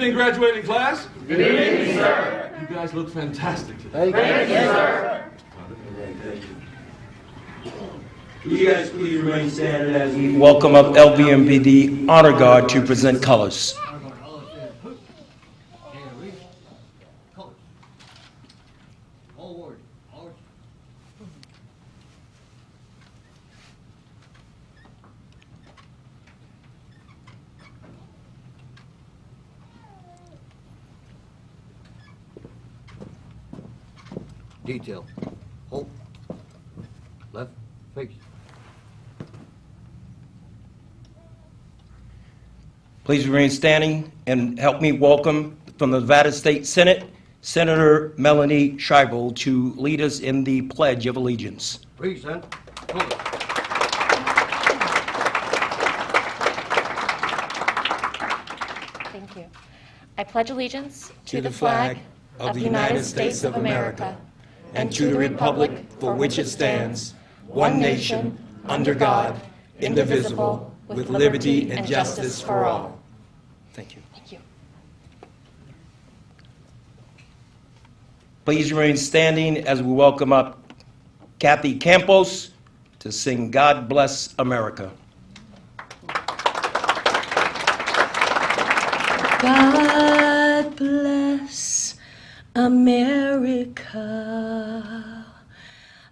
evening, graduating class. Good evening, sir. You guys look fantastic today. Thank you, sir. Will you guys please remain standing as we Welcome up LBMB, the honor guard, to present colors. Detail. Hold. Left. Face. Please remain standing and help me welcome from the Nevada State Senate, Senator Melanie Scheibel, to lead us in the Pledge of Allegiance. Present. Hold. Thank you. I pledge allegiance to the flag of the United States of America and to the republic for which it stands, one nation, under God, indivisible, with liberty and justice for all. Thank you. Thank you. Please remain standing as we welcome up Kathy Campos to sing God Bless America. God bless America,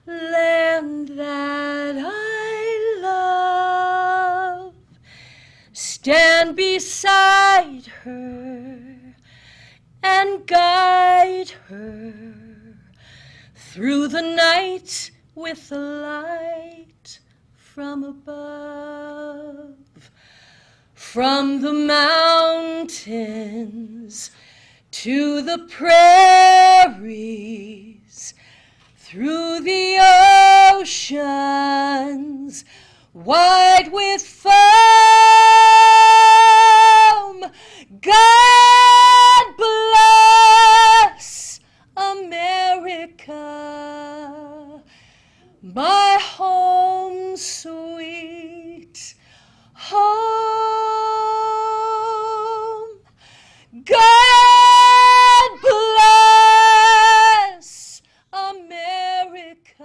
land that I love. Stand beside her and guide her through the night with the light from above. From the mountains to the prairies, through the oceans wide with foam, God bless America, my home sweet home. God bless America,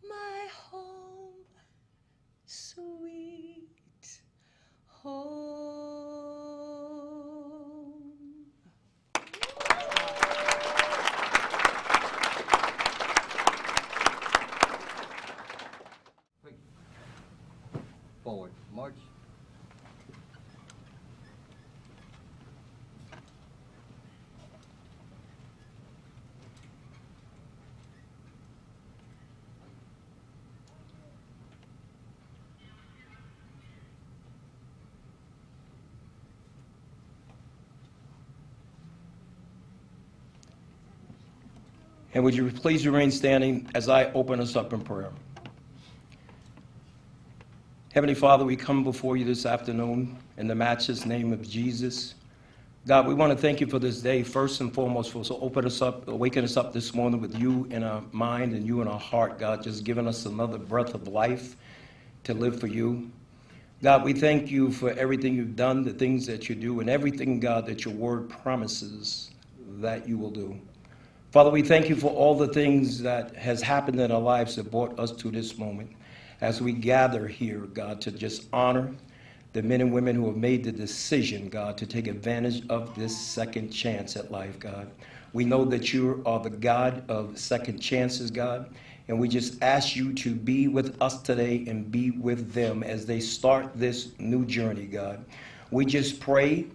my home sweet home. Forward. March. And would you please remain standing as I open us up in prayer. Heavenly Father, we come before you this afternoon in the matchless name of Jesus. God, we want to thank you for this day, first and foremost, for waking us up this morning with you in our mind and you in our heart, God, just giving us another breath of life to live for you. God, we thank you for everything you've done, the things that you do, and everything, God, that your word promises that you will do. Father, we thank you for all the things that has happened in our lives that brought us to this moment as we gather here, God, to just honor the men and women who have made the decision, God, to take advantage of this second chance at life, God. We know that you are the God of second chances, God, and we just ask you to be with us today and be with them as they start this new journey, God. We just pray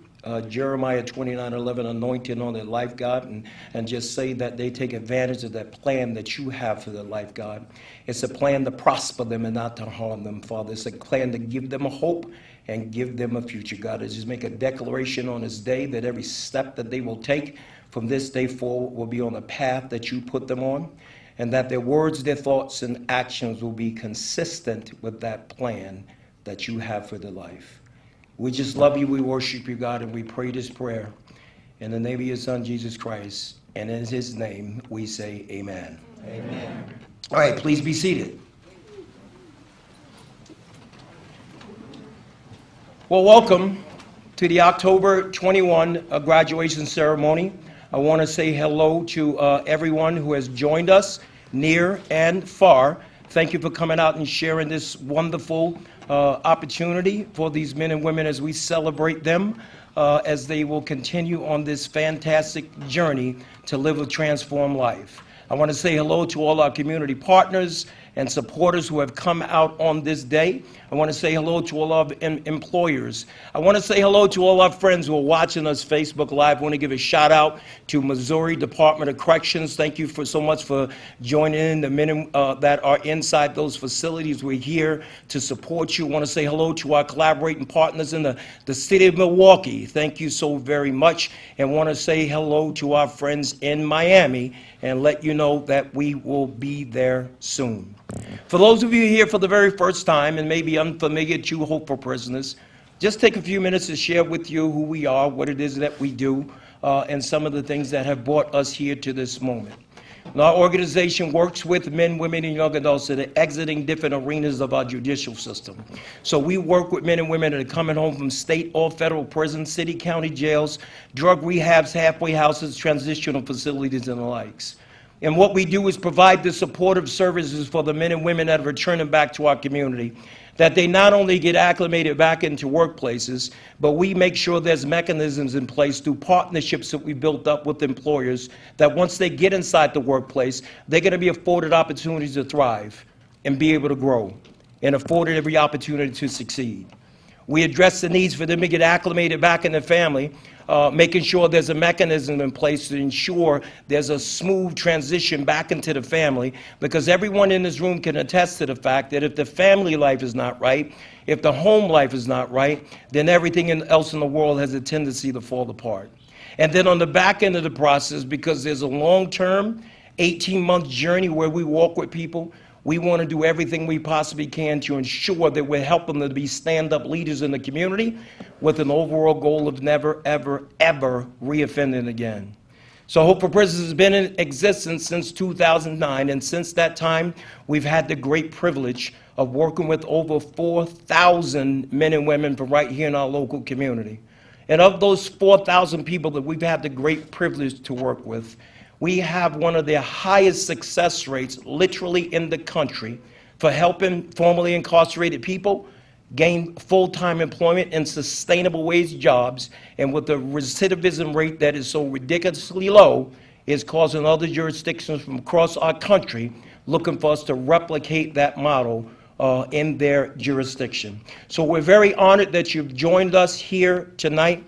Jeremiah 29:11 anointing on their life, God, and just say that they take advantage of that plan that you have for their life, God. It's a plan to prosper them and not to harm them, Father. It's a plan to give them a hope and give them a future, God. I just make a declaration on this day that every step that they will take from this day forward will be on the path that you put them on, and that their words, their thoughts, and actions will be consistent with that plan that you have for their life. We just love you, we worship you, God, and we pray this prayer in the name of your Son, Jesus Christ, and in his name we say amen. Amen. All right, please be seated. Well, welcome to the October 21 graduation ceremony. I want to say hello to everyone who has joined us, near and far. Thank you for coming out and sharing this wonderful opportunity for these men and women as we celebrate them as they will continue on this fantastic journey to live a transformed life. I want to say hello to all our community partners and supporters who have come out on this day. I want to say hello to all our employers. I want to say hello to all our friends who are watching us Facebook Live. I want to give a shout out to Missouri Department of Corrections. Thank you so much for joining in. The men that are inside those facilities, we're here to support you. I want to say hello to our collaborating partners in the city of Milwaukee. Thank you so very much. And want to say hello to our friends in Miami and let you know that we will be there soon. For those of you here for the very first time and maybe unfamiliar to Hope for Prisoners, just take a few minutes to share with you who we are, what it is that we do, and some of the things that have brought us here to this moment. And our organization works with men, women, and young adults that are exiting different arenas of our judicial system. So we work with men and women that are coming home from state or federal prisons, city, county jails, drug rehabs, halfway houses, transitional facilities, and the likes. And what we do is provide the supportive services for the men and women that are returning back to our community, that they not only get acclimated back into workplaces, but we make sure there's mechanisms in place through partnerships that we built up with employers, that once they get inside the workplace, they're going to be afforded opportunities to thrive and be able to grow and afforded every opportunity to succeed. We address the needs for them to get acclimated back in the family, making sure there's a mechanism in place to ensure there's a smooth transition back into the family, because everyone in this room can attest to the fact that if the family life is not right, if the home life is not right, then everything else in the world has a tendency to fall apart. And then on the back end of the process, because there's a long-term, 18-month journey where we walk with people, we want to do everything we possibly can to ensure that we're helping them to be stand-up leaders in the community with an overall goal of never, ever, ever reoffending again. So Hope for Prisoners has been in existence since 2009, and since that time, we've had the great privilege of working with over 4,000 men and women from right here in our local community. And of those 4,000 people that we've had the great privilege to work with, we have one of the highest success rates literally in the country for helping formerly incarcerated people gain full-time employment and sustainable wage jobs, and with the recidivism rate that is so ridiculously low, is causing other jurisdictions from across our country looking for us to replicate that model in their jurisdiction. So we're very honored that you've joined us here tonight.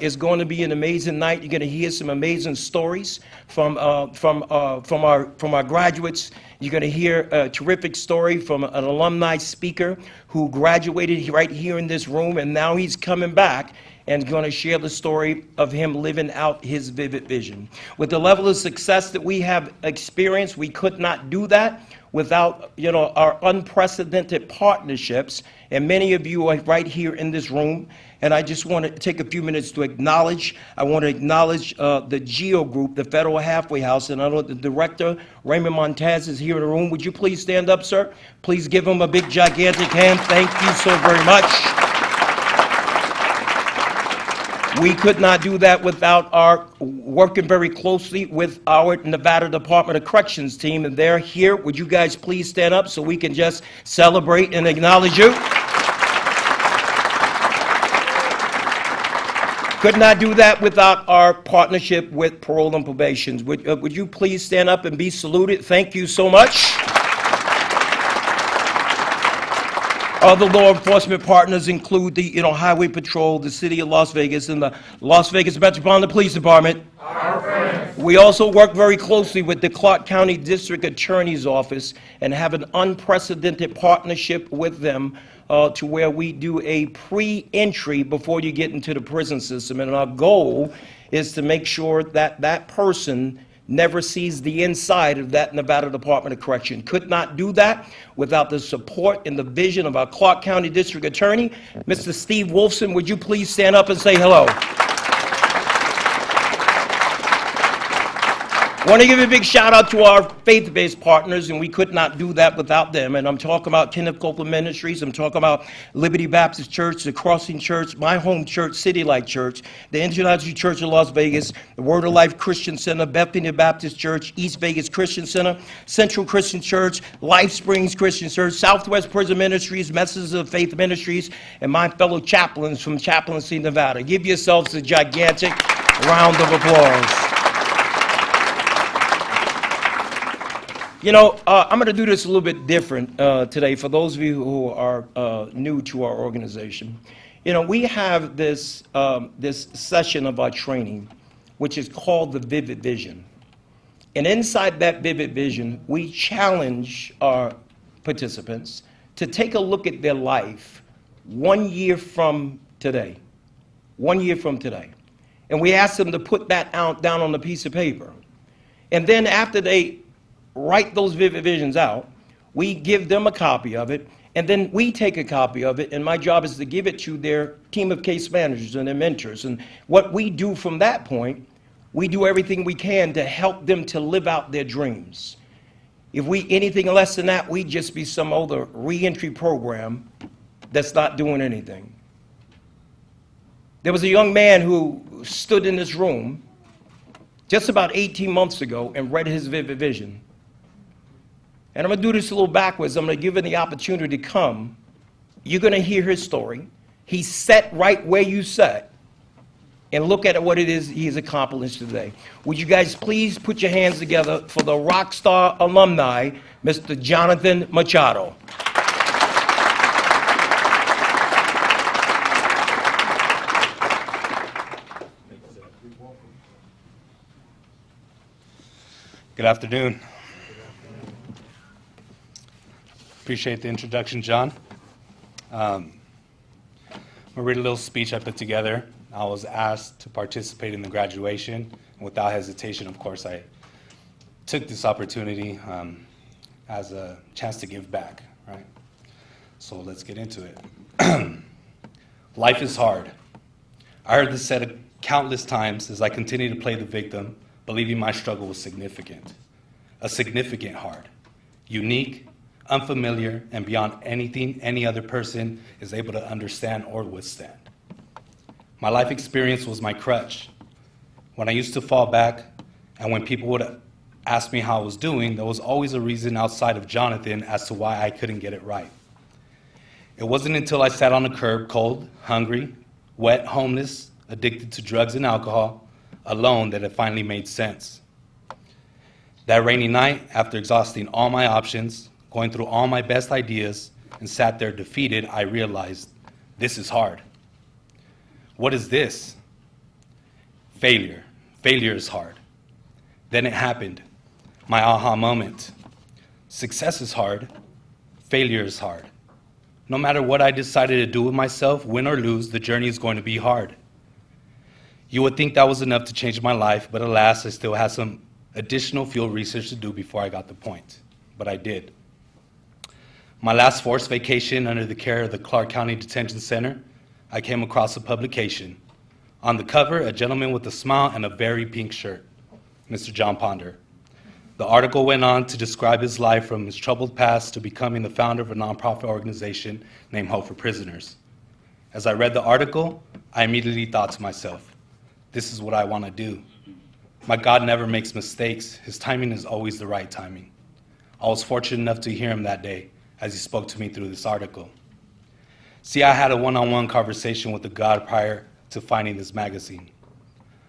It's going to be an amazing night. You're going to hear some amazing stories from our graduates. You're going to hear a terrific story from an alumni speaker who graduated right here in this room, and now he's coming back and going to share the story of him living out his vivid vision. With the level of success that we have experienced, we could not do that without, our unprecedented partnerships, and many of you are right here in this room. And I just want to take a few minutes to acknowledge, the GEO Group, the Federal Halfway House, and I know the director, Raymond Montez, is here in the room. Would you please stand up, sir? Please give him a big, gigantic hand. Thank you so very much. We could not do that without our working very closely with our Nevada Department of Corrections team, and they're here. Would you guys please stand up so we can just celebrate and acknowledge you? Could not do that without our partnership with Parole and Probation. Would you please stand up and be saluted? Thank you so much. Other law enforcement partners include the Highway Patrol, the City of Las Vegas, and the Las Vegas Metropolitan Police Department. Our friends. We also work very closely with the Clark County District Attorney's Office and have an unprecedented partnership with them to where we do a pre-entry before you get into the prison system. And our goal is to make sure that that person never sees the inside of that Nevada Department of Correction. Could not do that without the support and the vision of our Clark County District Attorney, Mr. Steve Wolfson. Would you please stand up and say hello? I want to give a big shout out to our faith-based partners, and we could not do that without them. And I'm talking about Kenneth Copeland Ministries. I'm talking about Liberty Baptist Church, the Crossing Church, my home church, City Light Church, the International Church of Las Vegas, the Word of Life Christian Center, Bethany Baptist Church, East Vegas Christian Center, Central Christian Church, Life Springs Christian Church, Southwest Prison Ministries, Messages of Faith Ministries, and my fellow chaplains from Chaplaincy, Nevada. Give yourselves a gigantic round of applause. You know, I'm going to do this a little bit different today for those of you who are new to our organization. You know, we have this session of our training, which is called the Vivid Vision. And inside that Vivid Vision, we challenge our participants to take a look at their life 1 year from today. 1 year from today. And we ask them to put that down on a piece of paper. And then after they write those vivid visions out, we give them a copy of it, and then we take a copy of it, and my job is to give it to their team of case managers and their mentors. And what we do from that point, we do everything we can to help them to live out their dreams. If we anything less than that, we'd just be some other reentry program that's not doing anything. There was a young man who stood in this room just about 18 months ago and read his vivid vision. And I'm going to do this a little backwards. I'm going to give him the opportunity to come. You're going to hear his story. He sat right where you sat and look at what it is he's accomplished today. Would you guys please put your hands together for the Rockstar alumni, Mr. Jonathan Machado. Good afternoon. Appreciate the introduction, John. I'm going to read a little speech I put together. I was asked to participate in the graduation. And without hesitation, of course, I took this opportunity as a chance to give back, right? So let's get into it. Life is hard. I heard this said countless times as I continue to play the victim, believing my struggle was significant. A significant hard, unique, unfamiliar, and beyond anything any other person is able to understand or withstand. My life experience was my crutch. When I used to fall back, and when people would ask me how I was doing, there was always a reason outside of Jonathan as to why I couldn't get it right. It wasn't until I sat on the curb, cold, hungry, wet, homeless, addicted to drugs and alcohol, alone, that it finally made sense. That rainy night, after exhausting all my options, going through all my best ideas, and sat there defeated, I realized this is hard. What is this? Failure. Failure is hard. Then it happened. My aha moment. Success is hard. Failure is hard. No matter what I decided to do with myself, win or lose, the journey is going to be hard. You would think that was enough to change my life, but alas, I still had some additional field research to do before I got the point. But I did. My last forced vacation under the care of the Clark County Detention Center, I came across a publication. On the cover, a gentleman with a smile and a very pink shirt, Mr. John Ponder. The article went on to describe his life from his troubled past to becoming the founder of a nonprofit organization named Hope for Prisoners. As I read the article, I immediately thought to myself, this is what I want to do. My God never makes mistakes. His timing is always the right timing. I was fortunate enough to hear him that day as he spoke to me through this article. See, I had a one-on-one conversation with the God prior to finding this magazine.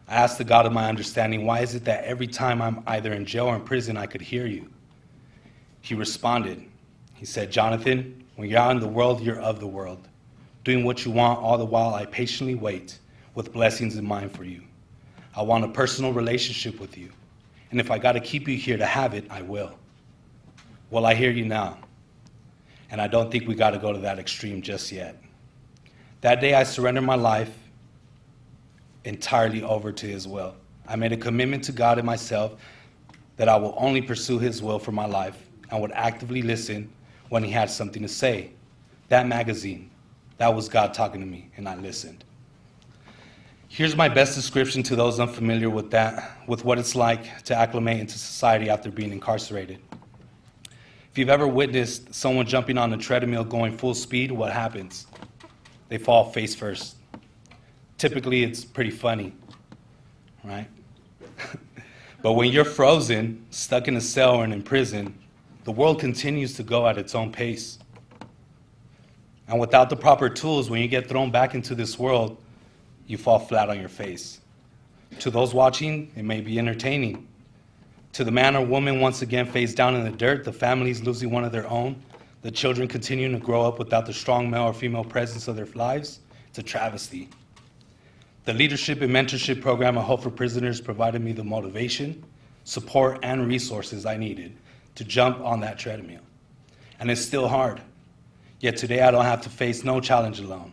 I asked the God of my understanding, why is it that every time I'm either in jail or in prison, I could hear you? He responded. He said, Jonathan, when you're out in the world, you're of the world, doing what you want, all the while I patiently wait with blessings in mind for you. I want a personal relationship with you, and if I got to keep you here to have it, I will. Well, I hear you now, and I don't think we got to go to that extreme just yet. That day, I surrendered my life entirely over to his will. I made a commitment to God and myself that I will only pursue his will for my life and would actively listen when he had something to say. That magazine, that was God talking to me, and I listened. Here's my best description to those unfamiliar with what it's like to acclimate into society after being incarcerated. If you've ever witnessed someone jumping on a treadmill going full speed, what happens? They fall face first. Typically, it's pretty funny, right? But when you're frozen, stuck in a cell or in prison, the world continues to go at its own pace. And without the proper tools, when you get thrown back into this world, you fall flat on your face. To those watching, it may be entertaining. To the man or woman once again face down in the dirt, the families losing one of their own, the children continuing to grow up without the strong male or female presence of their lives, it's a travesty. The leadership and mentorship program at Hope for Prisoners provided me the motivation, support, and resources I needed to jump on that treadmill. And it's still hard. Yet today I don't have to face no challenge alone.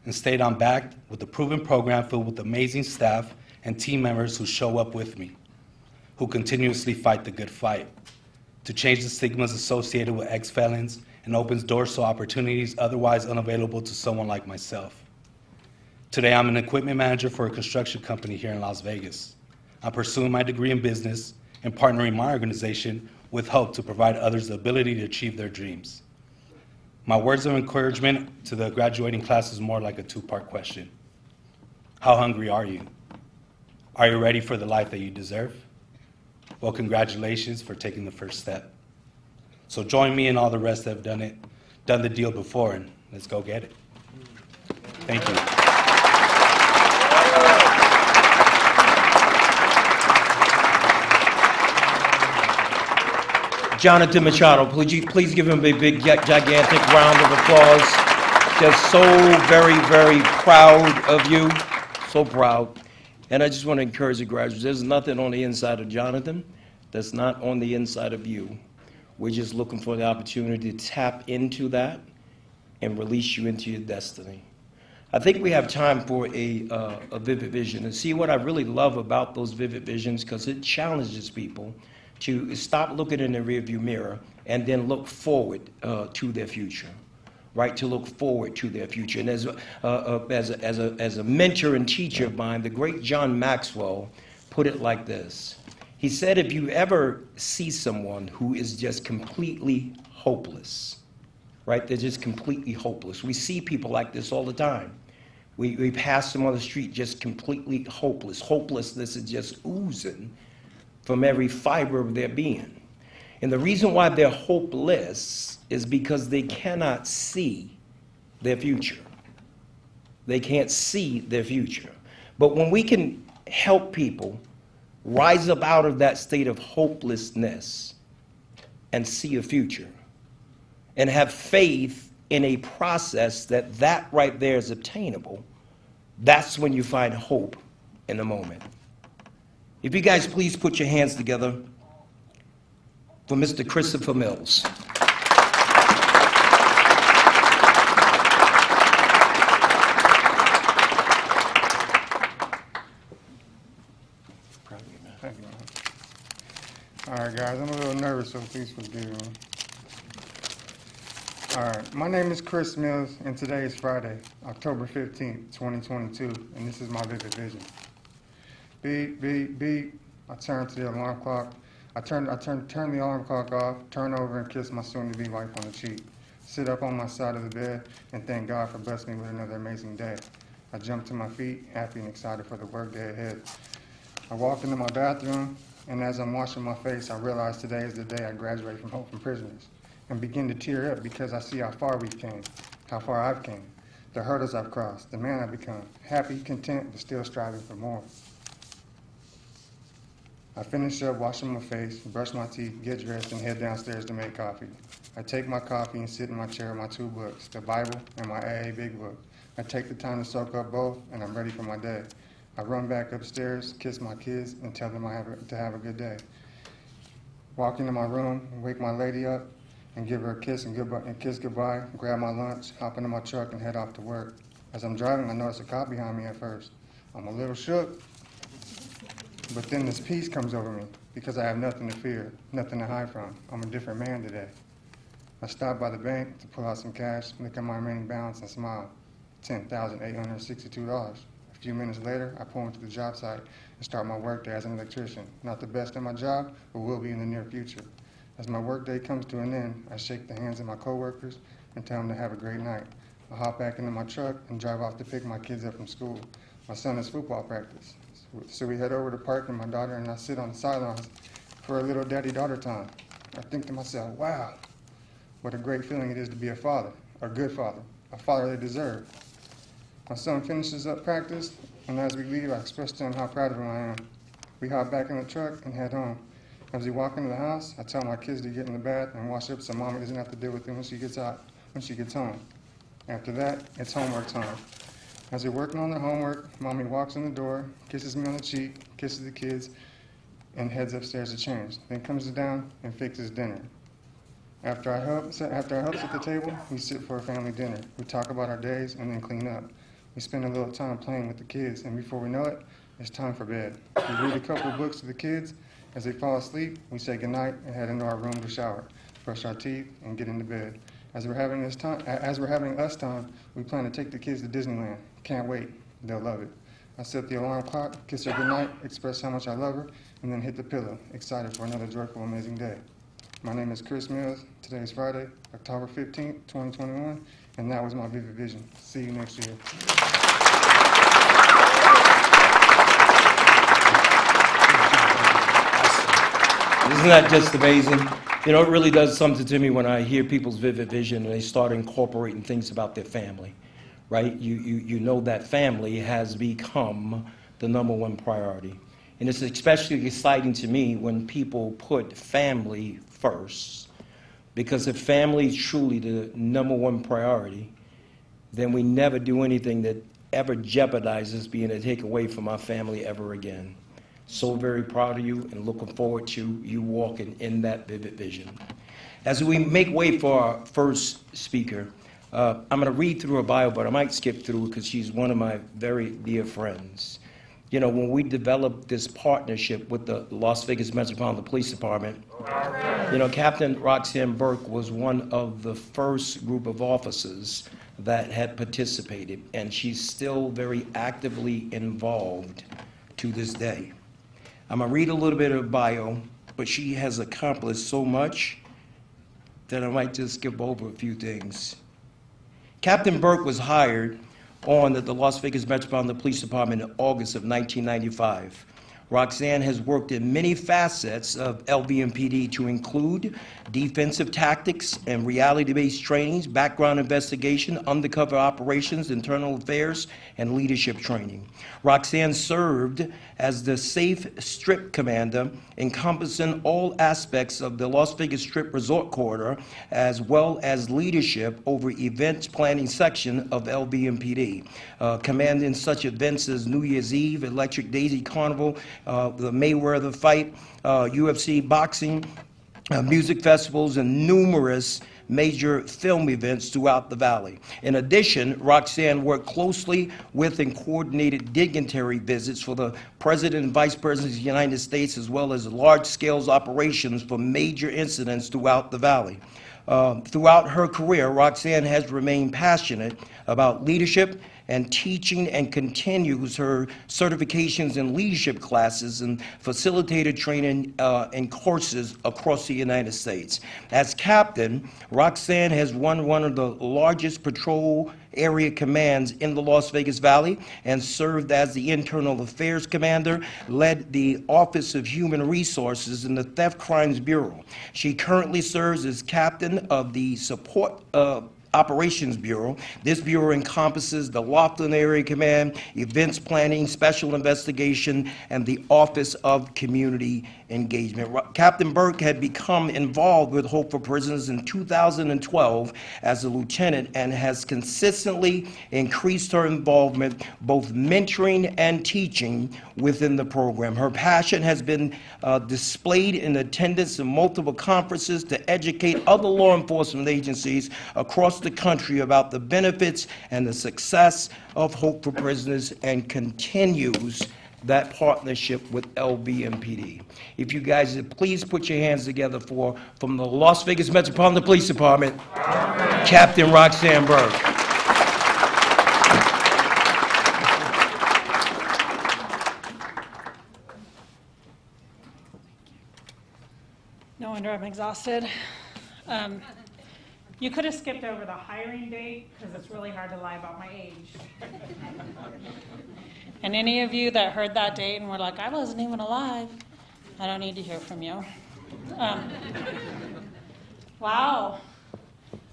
Instead, I'm backed with a proven program filled with amazing staff and team members who show up with me, who continuously fight the good fight to change the stigmas associated with ex-felons and opens doors to opportunities otherwise unavailable to someone like myself. Today, I'm an equipment manager for a construction company here in Las Vegas. I'm pursuing my degree in business and partnering my organization with Hope to provide others the ability to achieve their dreams. My words of encouragement to the graduating class is more like a two-part question. How hungry are you? Are you ready for the life that you deserve? Well, congratulations for taking the first step. So join me and all the rest that have done the deal before, and let's go get it. Thank you. Jonathan Machado, please give him a big, gigantic round of applause. Just so very, very proud of you, so proud. And I just want to encourage the graduates, there's nothing on the inside of Jonathan that's not on the inside of you. We're just looking for the opportunity to tap into that and release you into your destiny. I think we have time for a vivid vision. And see what I really love about those vivid visions, because it challenges people to stop looking in the rearview mirror and then look forward to their future, right? To look forward to their future. And as a mentor and teacher of mine, the great John Maxwell put it like this. He said, if you ever see someone who is just completely hopeless, right? They're just completely hopeless. We see people like this all the time. We pass them on the street just completely hopeless. Hopelessness is just oozing from every fiber of their being. And the reason why they're hopeless is because they cannot see their future. They can't see their future. But when we can help people rise up out of that state of hopelessness and see a future and have faith in a process that right there is obtainable, that's when you find hope in the moment. If you guys please put your hands together for Mr. Christopher Mills. Thank you. All right, guys, I'm a little nervous, so please forgive me. All right, my name is Chris Mills, and today is Friday, October 15th, 2022, and this is my vivid vision. Beep, beep, beep. I turn to the alarm clock. I turn the alarm clock off, turn over and kiss my soon-to-be wife on the cheek. Sit up on my side of the bed and thank God for blessing me with another amazing day. I jump to my feet, happy and excited for the workday ahead. I walk into my bathroom, and as I'm washing my face, I realize today is the day I graduate from Hope for Prisoners, and begin to tear up because I see how far we've came, how far I've came, the hurdles I've crossed, the man I've become, happy, content, but still striving for more. I finish up washing my face, brush my teeth, get dressed, and head downstairs to make coffee. I take my coffee and sit in my chair with my two books, the Bible and my AA Big Book. I take the time to soak up both, and I'm ready for my day. I run back upstairs, kiss my kids, and tell them to have a good day. Walk into my room, wake my lady up, and give her a kiss and kiss goodbye, grab my lunch, hop into my truck, and head off to work. As I'm driving, I notice a cop behind me at first. I'm a little shook, but then this peace comes over me because I have nothing to fear, nothing to hide from. I'm a different man today. I stop by the bank to pull out some cash, look at my remaining balance, and smile. $10,862. I A few minutes later, I pull into the job site and start my workday as an electrician. Not the best at my job, but will be in the near future. As my workday comes to an end, I shake the hands of my coworkers and tell them to have a great night. I hop back into my truck and drive off to pick my kids up from school. My son has football practice. So we head over to the park, and my daughter and I sit on the sidelines for a little daddy-daughter time. I think to myself, wow, what a great feeling it is to be a father, a good father, a father they deserve. My son finishes up practice, and as we leave, I express to him how proud of him I am. We hop back in the truck and head home. As we walk into the house, I tell my kids to get in the bath and wash up so Mommy doesn't have to deal with it when she gets home. After that, it's homework time. As we're working on the homework, Mommy walks in the door, kisses me on the cheek, kisses the kids, and heads upstairs to change. Then comes down and fixes dinner. After I help set the table, we sit for a family dinner. We talk about our days and then clean up. We spend a little time playing with the kids, and before we know it, it's time for bed. We read a couple books to the kids. As they fall asleep, we say goodnight and head into our room to shower, brush our teeth, and get into bed. As we're having us time, we plan to take the kids to Disneyland. Can't wait. They'll love it. I set the alarm clock, kiss her goodnight, express how much I love her, and then hit the pillow, excited for another joyful, amazing day. My name is Chris Mills. Today is Friday, October 15th, 2021, and that was my vivid vision. See you next year. Isn't that just amazing? You know, it really does something to me when I hear people's vivid vision and they start incorporating things about their family, right? You know that family has become the #1 priority. And it's especially exciting to me when people put family first, because if family is truly the #1 priority, then we never do anything that ever jeopardizes being a take away from our family ever again. So very proud of you and looking forward to you walking in that vivid vision. As we make way for our first speaker, I'm going to read through her bio, but I might skip through because she's one of my very dear friends. You know, when we developed this partnership with the Las Vegas Metropolitan Police Department, you know, Captain Roxanne Burke was one of the first group of officers that had participated, and she's still very actively involved to this day. I'm going to read a little bit of her bio, but she has accomplished so much that I might just skip over a few things. Captain Burke was hired on at the Las Vegas Metropolitan Police Department in August of 1995. Roxanne has worked in many facets of LVMPD to include defensive tactics and reality-based trainings, background investigation, undercover operations, internal affairs, and leadership training. Roxanne served as the Safe Strip Commander, encompassing all aspects of the Las Vegas Strip Resort Corridor, as well as leadership over events planning section of LVMPD, commanding such events as New Year's Eve, Electric Daisy Carnival, the Mayweather fight, UFC boxing, music festivals, and numerous major film events throughout the valley. In addition, Roxanne worked closely with and coordinated dignitary visits for the President and Vice President of the United States, as well as large-scale operations for major incidents throughout the valley. Throughout her career, Roxanne has remained passionate about leadership and teaching, and continues her certifications in leadership classes and facilitator training and courses across the United States. As captain, Roxanne has run one of the largest patrol area commands in the Las Vegas Valley and served as the Internal Affairs Commander, led the Office of Human Resources in the Theft Crimes Bureau. She currently serves as captain of the Support Operations Bureau. This bureau encompasses the Laughlin Area Command, Events Planning, Special Investigation, and the Office of Community Engagement. Captain Burke had become involved with Hope for Prisoners in 2012 as a lieutenant and has consistently increased her involvement, both mentoring and teaching within the program. Her passion has been displayed in attendance in multiple conferences to educate other law enforcement agencies across the country about the benefits and the success of Hope for Prisoners, and continues that partnership with LVMPD. If you guys would please put your hands together for, from the Las Vegas Metropolitan Police Department, Captain Roxanne Burke. I'm exhausted. You could have skipped over the hiring date because it's really hard to lie about my age. And any of you that heard that date and were like, I wasn't even alive, I don't need to hear from you. Wow.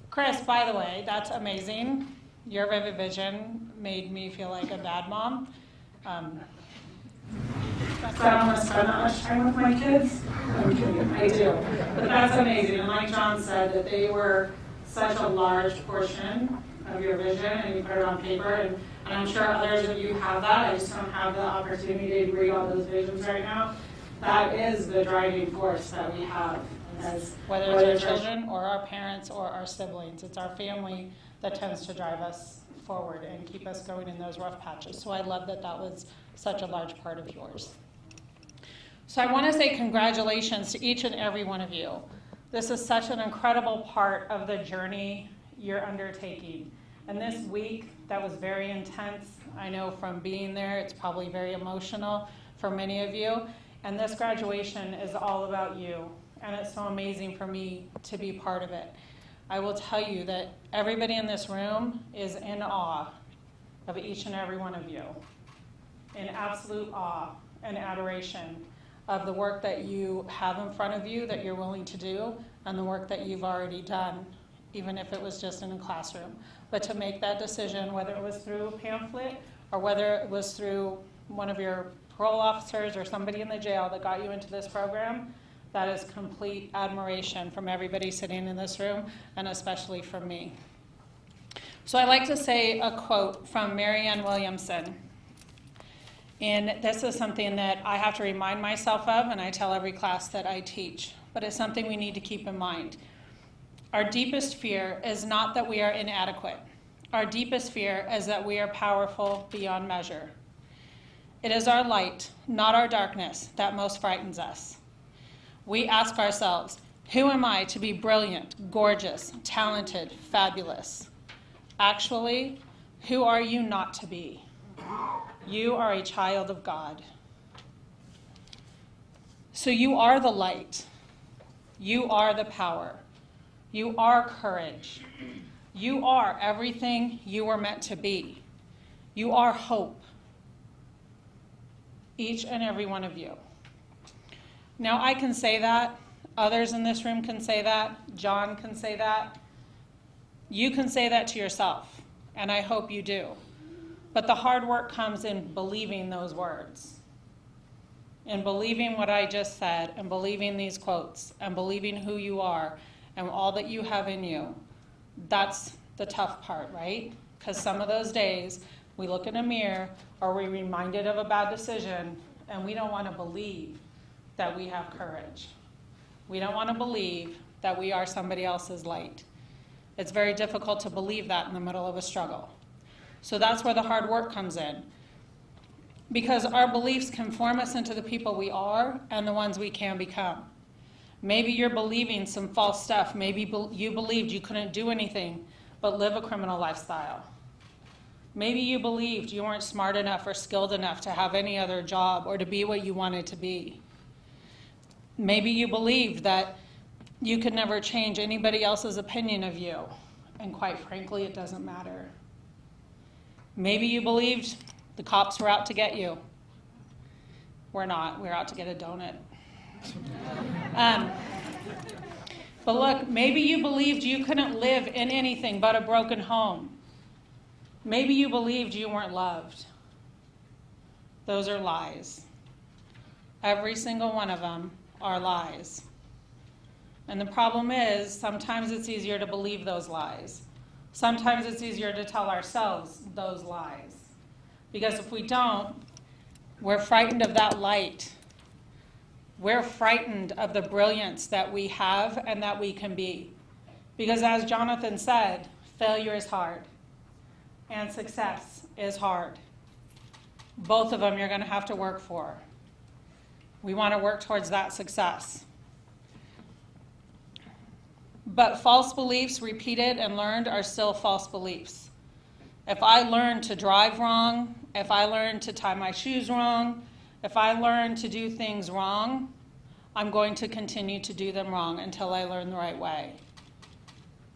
Chris, by the way, that's amazing. Your Vivid Vision made me feel like a bad mom. I don't want to spend that much time with my kids. I'm kidding, I do. But that's amazing. And like John said, that they were such a large portion of your vision, and you put it on paper. And I'm sure others of you have that. I just don't have the opportunity to read all those visions right now. That is the driving force that we have, as whether it's our children or our parents or our siblings. It's our family that tends to drive us forward and keep us going in those rough patches. So I love that that was such a large part of yours. So I want to say congratulations to each and every one of you. This is such an incredible part of the journey you're undertaking. And this week, that was very intense. I know from being there, it's probably very emotional for many of you. And this graduation is all about you. And it's so amazing for me to be part of it. I will tell you that everybody in this room is in awe of each and every one of you. In absolute awe and adoration of the work that you have in front of you that you're willing to do, and the work that you've already done, even if it was just in a classroom. But to make that decision, whether it was through a pamphlet or whether it was through one of your parole officers or somebody in the jail that got you into this program, that is complete admiration from everybody sitting in this room, and especially from me. So I like to say a quote from Marianne Williamson. And this is something that I have to remind myself of, and I tell every class that I teach, but it's something we need to keep in mind. Our deepest fear is not that we are inadequate. Our deepest fear is that we are powerful beyond measure. It is our light, not our darkness, that most frightens us. We ask ourselves, who am I to be brilliant, gorgeous, talented, fabulous? Actually, who are you not to be? You are a child of God. So you are the light. You are the power. You are courage. You are everything you were meant to be. You are hope. Each and every one of you. Now I can say that. Others in this room can say that. John can say that. You can say that to yourself, and I hope you do. But the hard work comes in believing those words, in believing what I just said, and believing these quotes, and believing who you are, and all that you have in you. That's the tough part, right? Because some of those days, we look in a mirror, or we're reminded of a bad decision, and we don't want to believe that we have courage. We don't want to believe that we are somebody else's light. It's very difficult to believe that in the middle of a struggle. So that's where the hard work comes in. Because our beliefs can form us into the people we are and the ones we can become. Maybe you're believing some false stuff. Maybe you believed you couldn't do anything but live a criminal lifestyle. Maybe you believed you weren't smart enough or skilled enough to have any other job or to be what you wanted to be. Maybe you believed that you could never change anybody else's opinion of you. And quite frankly, it doesn't matter. Maybe you believed the cops were out to get you. We're not. We're out to get a donut. But look, maybe you believed you couldn't live in anything but a broken home. Maybe you believed you weren't loved. Those are lies. Every single one of them are lies. And the problem is, sometimes it's easier to believe those lies. Sometimes it's easier to tell ourselves those lies. Because if we don't, we're frightened of that light. We're frightened of the brilliance that we have and that we can be. Because as Jonathan said, failure is hard and success is hard. Both of them you're going to have to work for. We want to work towards that success. But false beliefs repeated and learned are still false beliefs. If I learn to drive wrong, if I learn to tie my shoes wrong, if I learn to do things wrong, I'm going to continue to do them wrong until I learn the right way.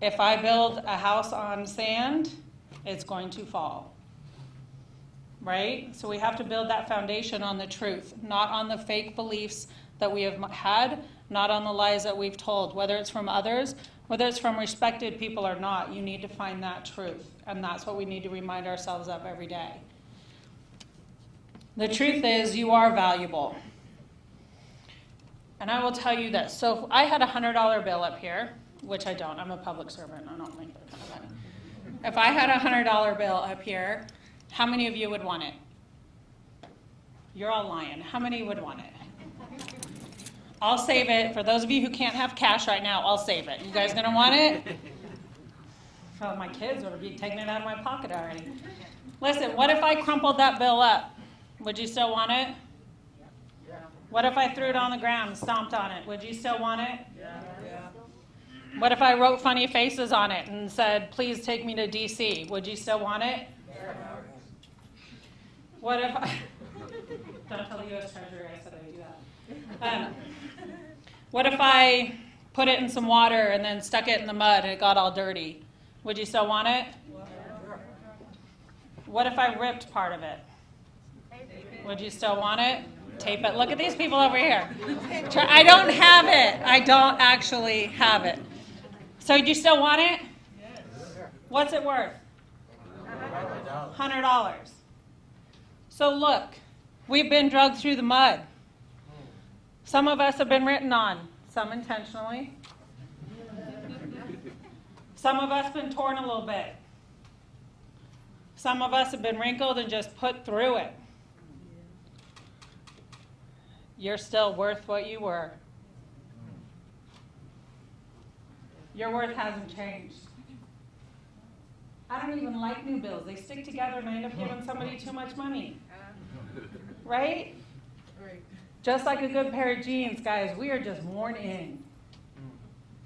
If I build a house on sand, it's going to fall. Right? So we have to build that foundation on the truth, not on the fake beliefs that we have had, not on the lies that we've told, whether it's from others, whether it's from respected people or not. You need to find that truth, and that's what we need to remind ourselves of every day. The truth is, you are valuable. And I will tell you this. So if I had a $100 bill up here, which I don't. I'm a public servant. I don't make that kind of money. If I had a $100 bill up here, how many of you would want it? You're all lying. How many would want it? I'll save it. For those of you who can't have cash right now, I'll save it. You guys gonna want it? Well, my kids would be taking it out of my pocket already. Listen, what if I crumpled that bill up? Would you still want it? What if I threw it on the ground and stomped on it? Would you still want it? What if I wrote funny faces on it and said, please take me to DC? Would you still want it? What if I... Don't tell the U.S. Treasury I said I'd do that. What if I put it in some water and then stuck it in the mud and it got all dirty? Would you still want it? What if I ripped part of it? Would you still want it? Tape it. Look at these people over here. I don't have it. I don't actually have it. So do you still want it? What's it worth? $100. So look, we've been dragged through the mud. Some of us have been written on, some intentionally. Some of us have been torn a little bit. Some of us have been wrinkled and just put through it. You're still worth what you were. Your worth hasn't changed. I don't even like new bills. They stick together and I end up giving somebody too much money. Right? Just like a good pair of jeans, guys, we are just worn in.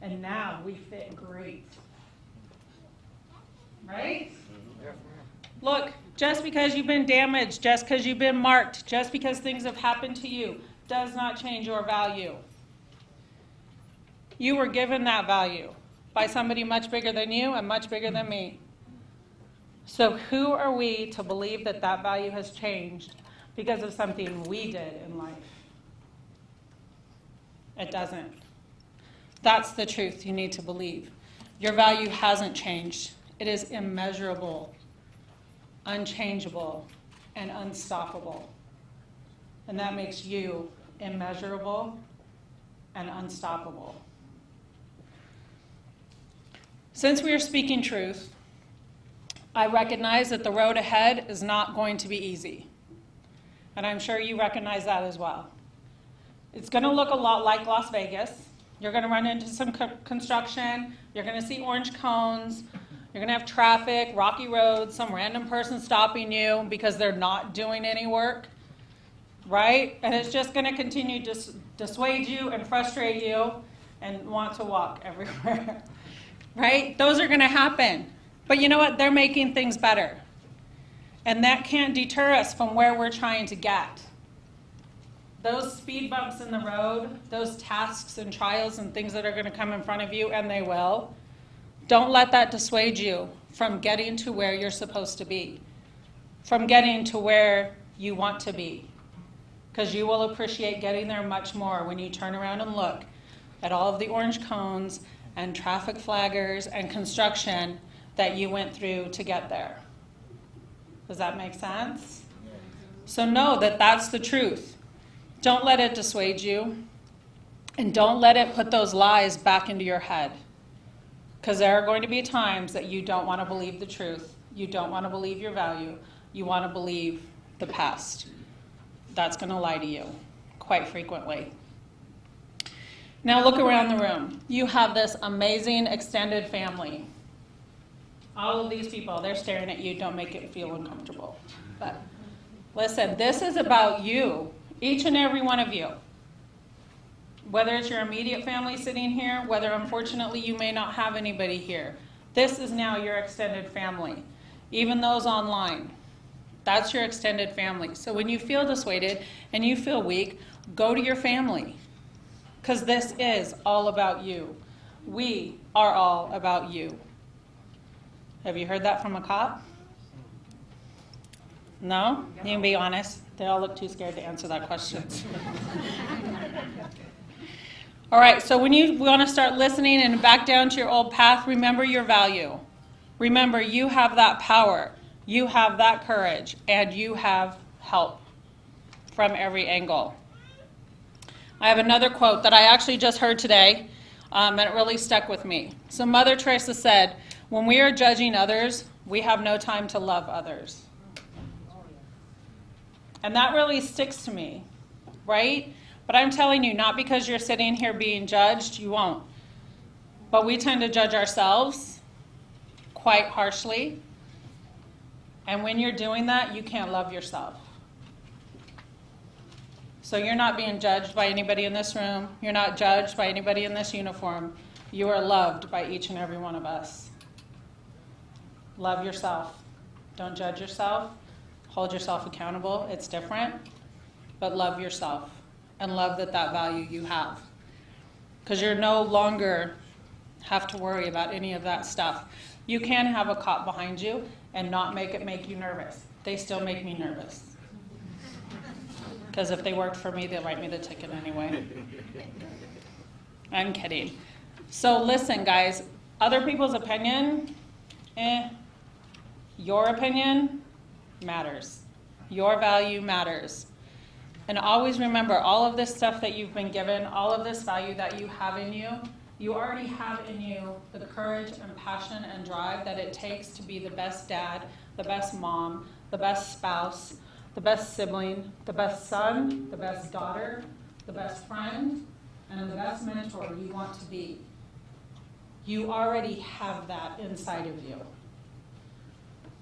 And now we fit great. Right? Look, just because you've been damaged, just because you've been marked, just because things have happened to you, does not change your value. You were given that value by somebody much bigger than you and much bigger than me. So who are we to believe that that value has changed because of something we did in life? It doesn't. That's the truth you need to believe. Your value hasn't changed. It is immeasurable, unchangeable, and unstoppable. And that makes you immeasurable and unstoppable. Since we are speaking truth, I recognize that the road ahead is not going to be easy. And I'm sure you recognize that as well. It's going to look a lot like Las Vegas. You're going to run into some construction. You're going to see orange cones. You're going to have traffic, rocky roads, some random person stopping you because they're not doing any work. Right? And it's just going to continue to dissuade you and frustrate you and want to walk everywhere. Right? Those are going to happen. But you know what? They're making things better. And that can't deter us from where we're trying to get. Those speed bumps in the road, those tasks and trials and things that are going to come in front of you, and they will, don't let that dissuade you from getting to where you're supposed to be, from getting to where you want to be. Because you will appreciate getting there much more when you turn around and look at all of the orange cones and traffic flaggers and construction that you went through to get there. Does that make sense? So know that that's the truth. Don't let it dissuade you, and don't let it put those lies back into your head. Because there are going to be times that you don't want to believe the truth. You don't want to believe your value. You want to believe the past. That's going to lie to you quite frequently. Now look around the room. You have this amazing extended family. All of these people, they're staring at you. Don't make it feel uncomfortable. But listen, this is about you, each and every one of you. Whether it's your immediate family sitting here, whether unfortunately you may not have anybody here. This is now your extended family, even those online. That's your extended family. So when you feel dissuaded and you feel weak, go to your family. because this is all about you. We are all about you. Have you heard that from a cop? No? You can be honest. They all look too scared to answer that question. All right, so when you want to start listening and back down to your old path, remember your value. Remember, you have that power, you have that courage, and you have help from every angle. I have another quote that I actually just heard today, and it really stuck with me. So Mother Teresa said, when we are judging others, we have no time to love others. And that really sticks to me, right? But I'm telling you, not because you're sitting here being judged, you won't. But we tend to judge ourselves quite harshly. And when you're doing that, you can't love yourself. So you're not being judged by anybody in this room. You're not judged by anybody in this uniform. You are loved by each and every one of us. Love yourself. Don't judge yourself. Hold yourself accountable. It's different. But love yourself. And love that value you have. Because you're no longer have to worry about any of that stuff. You can have a cop behind you and not make it make you nervous. They still make me nervous. Because if they worked for me, they'll write me the ticket anyway. I'm kidding. So listen, guys, other people's opinion, your opinion matters. Your value matters. And always remember, all of this stuff that you've been given, all of this value that you have in you, you already have in you the courage and passion and drive that it takes to be the best dad, the best mom, the best spouse, the best sibling, the best son, the best daughter, the best friend, and the best mentor you want to be. You already have that inside of you.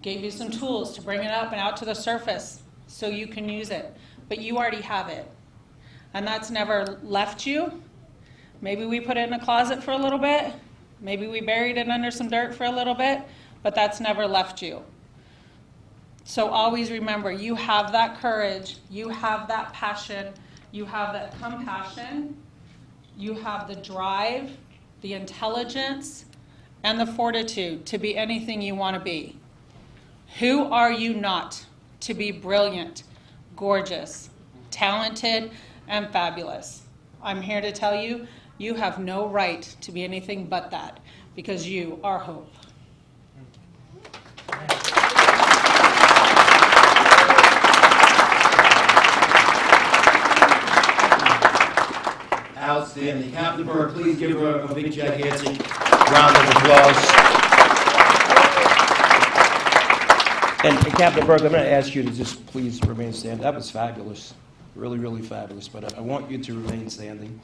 Gave you some tools to bring it up and out to the surface so you can use it. But you already have it. And that's never left you. Maybe we put it in a closet for a little bit. Maybe we buried it under some dirt for a little bit. But that's never left you. So always remember, you have that courage. You have that passion. You have that compassion. You have the drive, the intelligence, and the fortitude to be anything you want to be. Who are you not to be brilliant, gorgeous, talented, and fabulous? I'm here to tell you, you have no right to be anything but that, because you are hope. Outstanding. Captain Burke, please give her a big, gigantic round of applause. And Captain Burke, I'm going to ask you to just please remain standing. That was fabulous, really, really fabulous. But I want you to remain standing.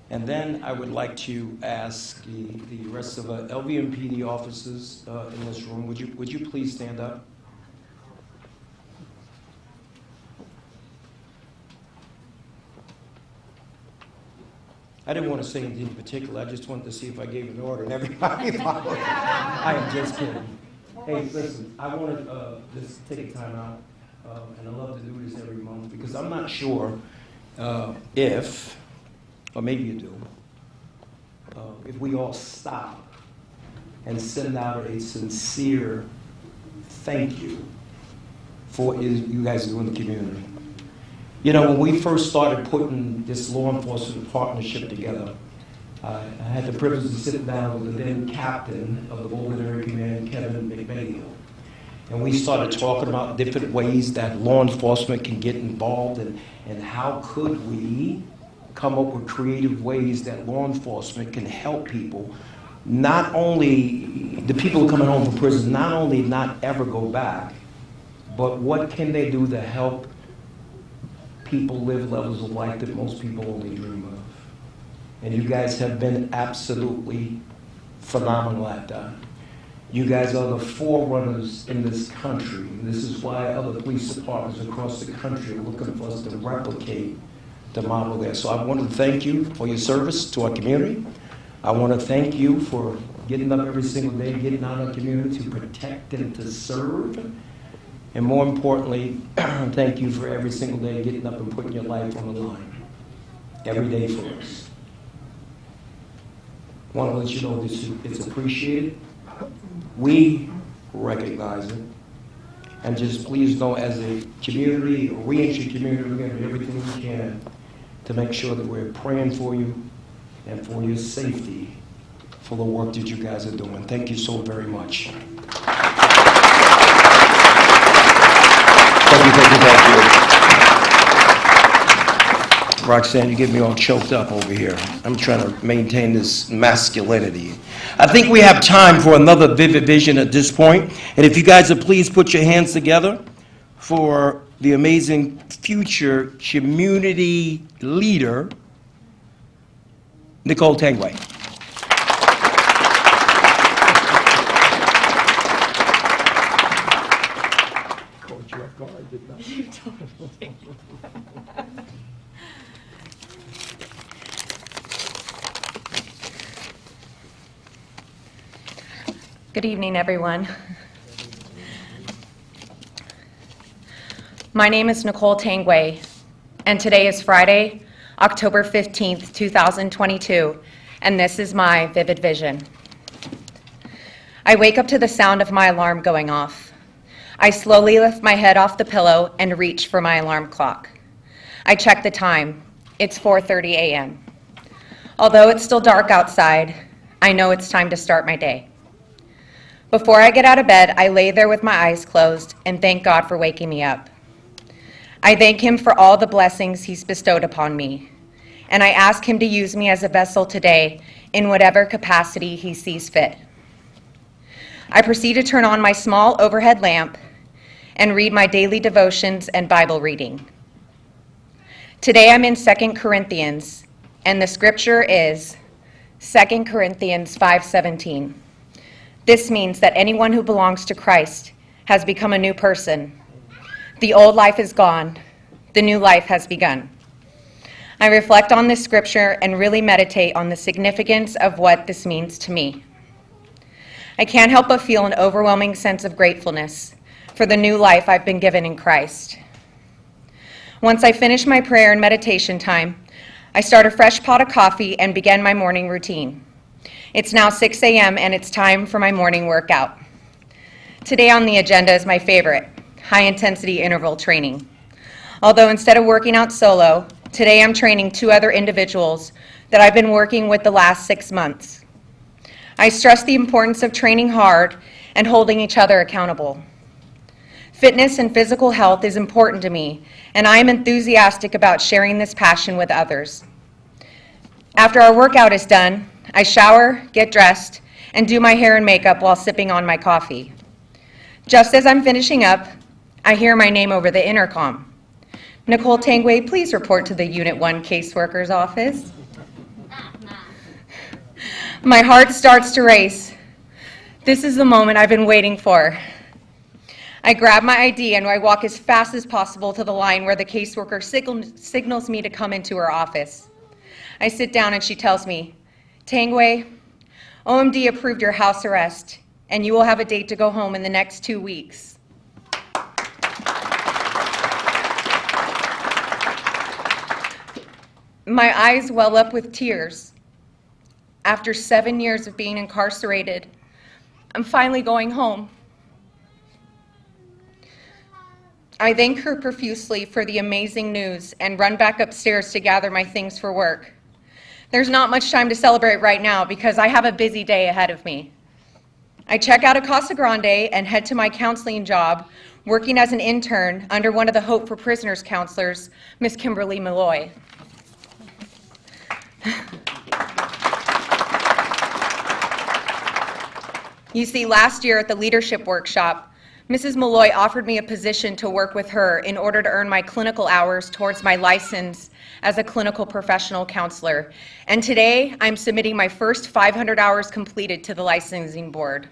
And then I would like to ask the rest of the LVMPD officers in this room, would you please stand up? I didn't want to say anything in particular. I just wanted to see if I gave an order and everybody followed. I am just kidding. Hey, listen, I want to just take a time out, and I love to do this every month, because I'm not sure if, or maybe you do, if we all stop and send out a sincere thank you for what you guys do in the community. You know, when we first started putting this law enforcement partnership together, I had the privilege to sit down with the then captain of the Bolton Area Command, Kevin McMahill. And we started talking about different ways that law enforcement can get involved, and how could we come up with creative ways that law enforcement can help people, not only the people who are coming home from prison, not only not ever go back, but what can they do to help people live levels of life that most people only dream of. And you guys have been absolutely phenomenal at that. You guys are the forerunners in this country. And this is why other police departments across the country are looking for us to replicate the model there. So I want to thank you for your service to our community. I want to thank you for getting up every single day, getting out in our community to protect and to serve. And more importantly, thank you for every single day getting up and putting your life on the line. Every day for us. Want to let you know this is appreciated. We recognize it. And just please know, as a community, a reentry community, we're going to do everything we can to make sure that we're praying for you and for your safety for the work that you guys are doing. Thank you so very much. Thank you. Roxanne, you get me all choked up over here. I'm trying to maintain this masculinity. I think we have time for another Vivid Vision at this point. And if you guys would please put your hands together for the amazing future community leader, Nicole Tangway. Good evening, everyone. My name is Nicole Tangway, and today is Friday, October 15th, 2022, and this is my vivid vision. I wake up to the sound of my alarm going off. I slowly lift my head off the pillow and reach for my alarm clock. I check the time. It's 4:30 a.m. Although it's still dark outside, I know it's time to start my day. Before I get out of bed, I lay there with my eyes closed and thank God for waking me up. I thank Him for all the blessings He's bestowed upon me, and I ask Him to use me as a vessel today in whatever capacity He sees fit. I proceed to turn on my small overhead lamp and read my daily devotions and Bible reading. Today I'm in 2 Corinthians, and the scripture is 2 Corinthians 5:17. This means that anyone who belongs to Christ has become a new person. The old life is gone. The new life has begun. I reflect on this scripture and really meditate on the significance of what this means to me. I can't help but feel an overwhelming sense of gratefulness for the new life I've been given in Christ. Once I finish my prayer and meditation time, I start a fresh pot of coffee and begin my morning routine. It's now 6 a.m. and it's time for my morning workout. Today on the agenda is my favorite, high-intensity interval training. Although instead of working out solo, today I'm training 2 other individuals that I've been working with the last 6 months. I stress the importance of training hard and holding each other accountable. Fitness and physical health is important to me, and I am enthusiastic about sharing this passion with others. After our workout is done, I shower, get dressed, and do my hair and makeup while sipping on my coffee. Just as I'm finishing up, I hear my name over the intercom. Nicole Tangway, please report to the Unit 1 caseworker's office. My heart starts to race. This is the moment I've been waiting for. I grab my ID and I walk as fast as possible to the line where the caseworker signals me to come into her office. I sit down and she tells me, Tangway, OMD approved your house arrest, and you will have a date to go home in the next 2 weeks. My eyes well up with tears. After 7 years of being incarcerated, I'm finally going home. I thank her profusely for the amazing news and run back upstairs to gather my things for work. There's not much time to celebrate right now because I have a busy day ahead of me. I check out of Casa Grande and head to my counseling job, working as an intern under one of the Hope for Prisoners counselors, Miss Kimberly Malloy. You see, last year at the leadership workshop, Mrs. Malloy offered me a position to work with her in order to earn my clinical hours towards my license as a clinical professional counselor. And today, I'm submitting my first 500 hours completed to the licensing board.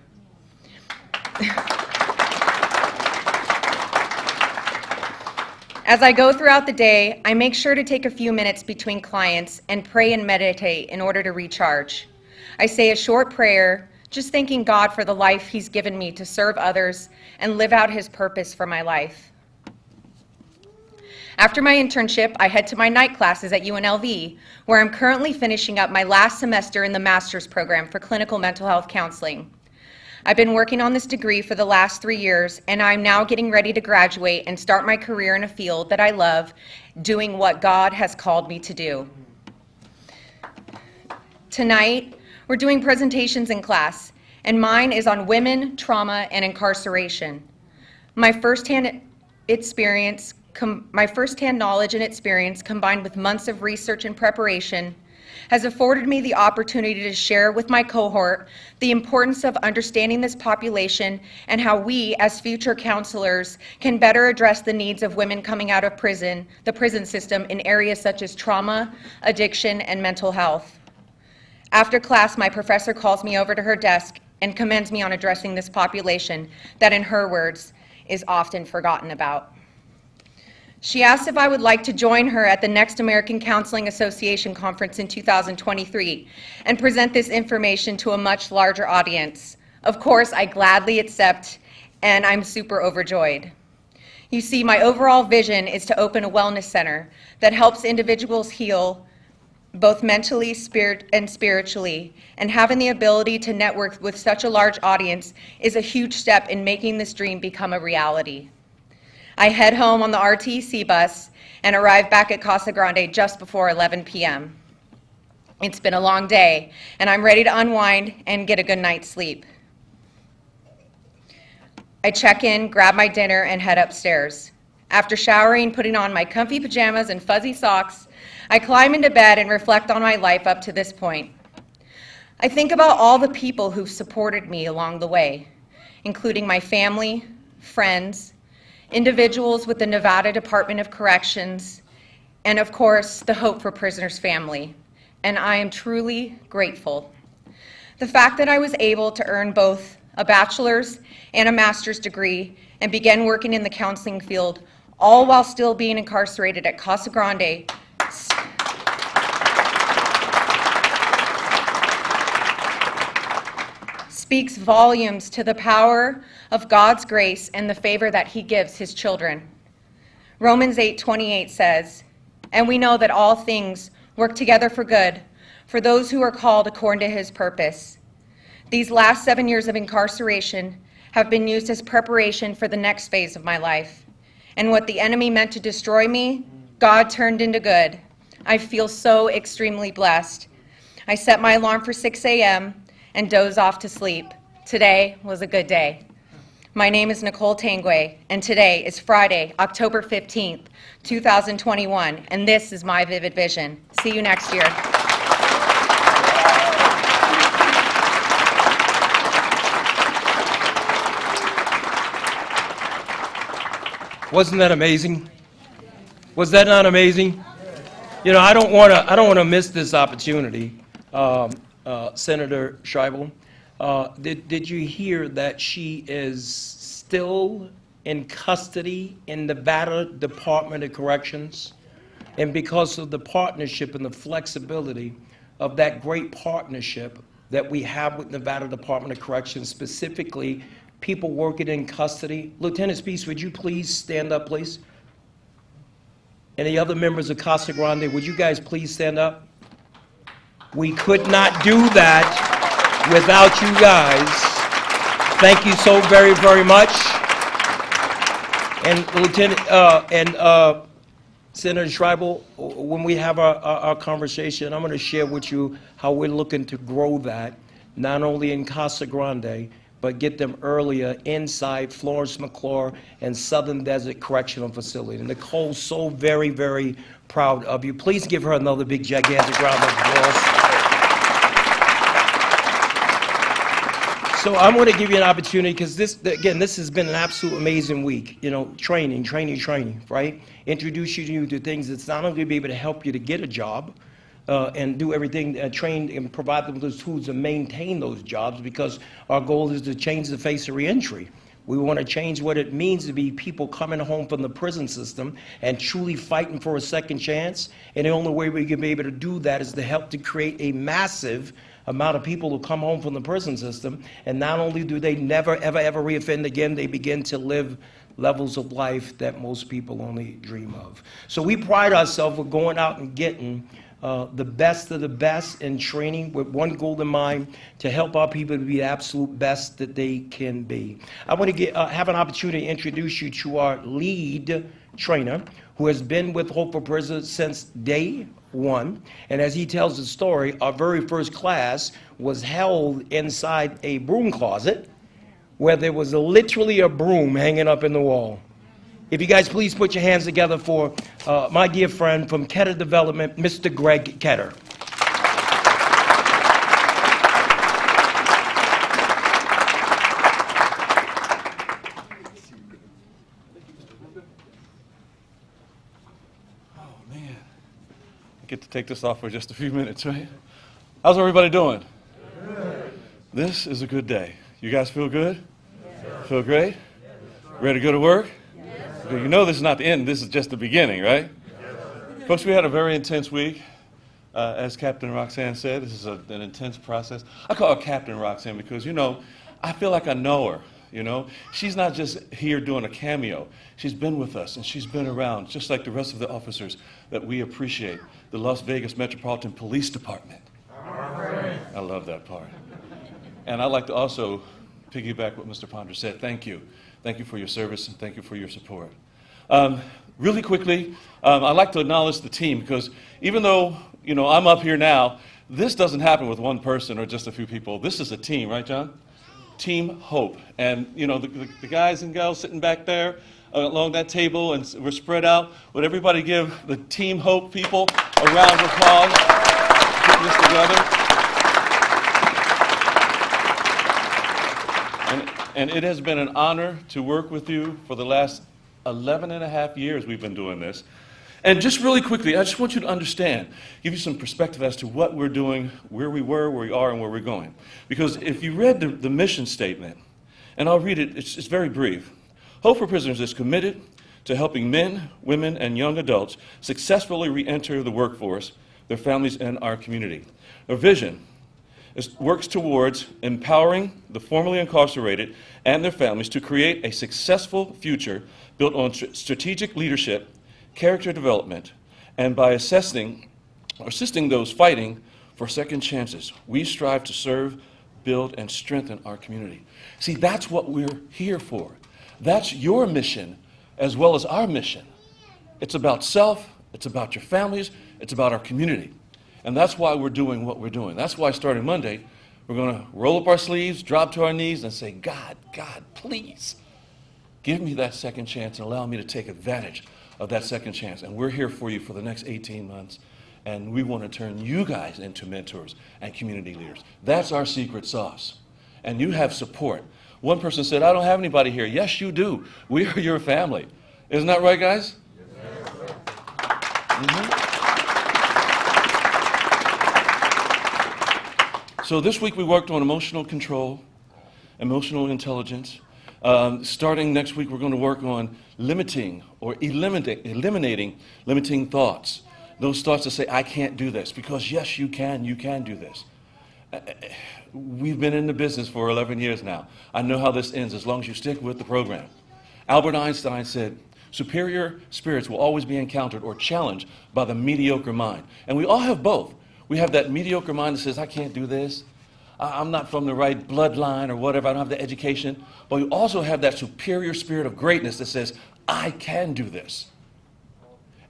As I go throughout the day, I make sure to take a few minutes between clients and pray and meditate in order to recharge. I say a short prayer, just thanking God for the life He's given me to serve others and live out His purpose for my life. After my internship, I head to my night classes at UNLV, where I'm currently finishing up my last semester in the master's program for clinical mental health counseling. I've been working on this degree for the last 3 years, and I'm now getting ready to graduate and start my career in a field that I love, doing what God has called me to do. Tonight, we're doing presentations in class, and mine is on women, trauma, and incarceration. My firsthand knowledge and experience, combined with months of research and preparation, has afforded me the opportunity to share with my cohort the importance of understanding this population and how we, as future counselors, can better address the needs of women coming out of prison, the prison system, in areas such as trauma, addiction, and mental health. After class, my professor calls me over to her desk and commends me on addressing this population that, in her words, is often forgotten about. She asked if I would like to join her at the next American Counseling Association conference in 2023 and present this information to a much larger audience. Of course, I gladly accept, and I'm super overjoyed. You see, my overall vision is to open a wellness center that helps individuals heal both mentally and spiritually, and having the ability to network with such a large audience is a huge step in making this dream become a reality. I head home on the RTC bus and arrive back at Casa Grande just before 11 p.m. It's been a long day, and I'm ready to unwind and get a good night's sleep. I check in, grab my dinner, and head upstairs. After showering, putting on my comfy pajamas and fuzzy socks, I climb into bed and reflect on my life up to this point. I think about all the people who've supported me along the way, including my family, friends, individuals with the Nevada Department of Corrections, and of course, the Hope for Prisoners family, and I am truly grateful. The fact that I was able to earn both a bachelor's and a master's degree and begin working in the counseling field, all while still being incarcerated at Casa Grande, speaks volumes to the power of God's grace and the favor that he gives his children. Romans 8:28 says, "And we know that all things work together for good for those who are called according to his purpose." These last 7 years of incarceration have been used as preparation for the next phase of my life. And what the enemy meant to destroy me, God turned into good. I feel so extremely blessed. I set my alarm for 6 a.m. and doze off to sleep. Today was a good day. My name is Nicole Tanguay, and today is Friday, October 15th, 2021, and this is my Vivid Vision. See you next year. Wasn't that amazing? Was that not amazing? You know, I don't want to miss this opportunity. Senator Schreibel, did you hear that she is still in custody in Nevada Department of Corrections? And because of the partnership and the flexibility of that great partnership that we have with Nevada Department of Corrections, specifically people working in custody. Lieutenant Speaks, would you please stand up, please? And the other members of Casa Grande, would you guys please stand up? We could not do that without you guys. Thank you so very, very much. And Lieutenant, Senator Schreibel, when we have our conversation, I'm going to share with you how we're looking to grow that, not only in Casa Grande, but get them earlier inside Florence McClure and Southern Desert Correctional Facility. And Nicole's so very, very proud of you. Please give her another big, gigantic round of applause. So I'm going to give you an opportunity, because this has been an absolute amazing week. You know, training, right? Introduce you to things that's not only going to be able to help you to get a job, and do everything, train and provide them with those tools to maintain those jobs, because our goal is to change the face of reentry. We want to change what it means to be people coming home from the prison system and truly fighting for a second chance. And the only way we can be able to do that is to help to create a massive amount of people who come home from the prison system, and not only do they never, ever, ever reoffend again, they begin to live levels of life that most people only dream of. So we pride ourselves with going out and getting the best of the best in training with one goal in mind, to help our people to be the absolute best that they can be. I want to have an opportunity to introduce you to our lead trainer, who has been with Hope for Prisoners since day one. And as he tells the story, our very first class was held inside a broom closet where there was literally a broom hanging up in the wall. If you guys please put your hands together for my dear friend from Ketter Development, Mr. Greg Ketter. Get to take this off for just a few minutes, right? How's everybody doing? Good. This is a good day. You guys feel good? Yes. Feel great? Yes. Ready to go to work? Yes. You know this is not the end. This is just the beginning, right? Yes. Folks, we had a very intense week. As Captain Roxanne said, this is an intense process. I call her Captain Roxanne because, you know, I feel like I know her. You know, she's not just here doing a cameo. She's been with us, and she's been around, just like the rest of the officers that we appreciate. The Las Vegas Metropolitan Police Department. I love that part. And I'd like to also piggyback what Mr. Ponder said. Thank you. Thank you for your service, and thank you for your support. Really quickly, I'd like to acknowledge the team, because even though, you know, I'm up here now, this doesn't happen with one person or just a few people. This is a team, right, John? Team Hope. And, you know, the guys and gals sitting back there along that table, and we're spread out. Would everybody give the Team Hope people a round of applause for putting this together? And it has been an honor to work with you for the last 11 and a half years we've been doing this. And just really quickly, I just want you to understand, give you some perspective as to what we're doing, where we were, where we are, and where we're going. Because if you read the mission statement, and I'll read it, it's very brief. Hope for Prisoners is committed to helping men, women, and young adults successfully re-enter the workforce, their families, and our community. Our vision works towards empowering the formerly incarcerated and their families to create a successful future built on strategic leadership, character development, and by assisting those fighting for second chances. We strive to serve, build, and strengthen our community. See, that's what we're here for. That's your mission as well as our mission. It's about self, it's about your families, it's about our community. And that's why we're doing what we're doing. That's why starting Monday, we're going to roll up our sleeves, drop to our knees, and say, God, please, give me that second chance and allow me to take advantage of that second chance. And we're here for you for the next 18 months. And we want to turn you guys into mentors and community leaders. That's our secret sauce. And you have support. One person said, I don't have anybody here. Yes, you do. We are your family. Isn't that right, guys? Yes, sir. So this week we worked on emotional control, emotional intelligence. Starting next week, we're going to work on limiting or eliminating limiting thoughts. Those thoughts that say, I can't do this, because yes, you can do this. We've been in the business for 11 years now. I know how this ends as long as you stick with the program. Albert Einstein said, superior spirits will always be encountered or challenged by the mediocre mind. And we all have both. We have that mediocre mind that says, I can't do this. I'm not from the right bloodline or whatever. I don't have the education. But we also have that superior spirit of greatness that says, I can do this.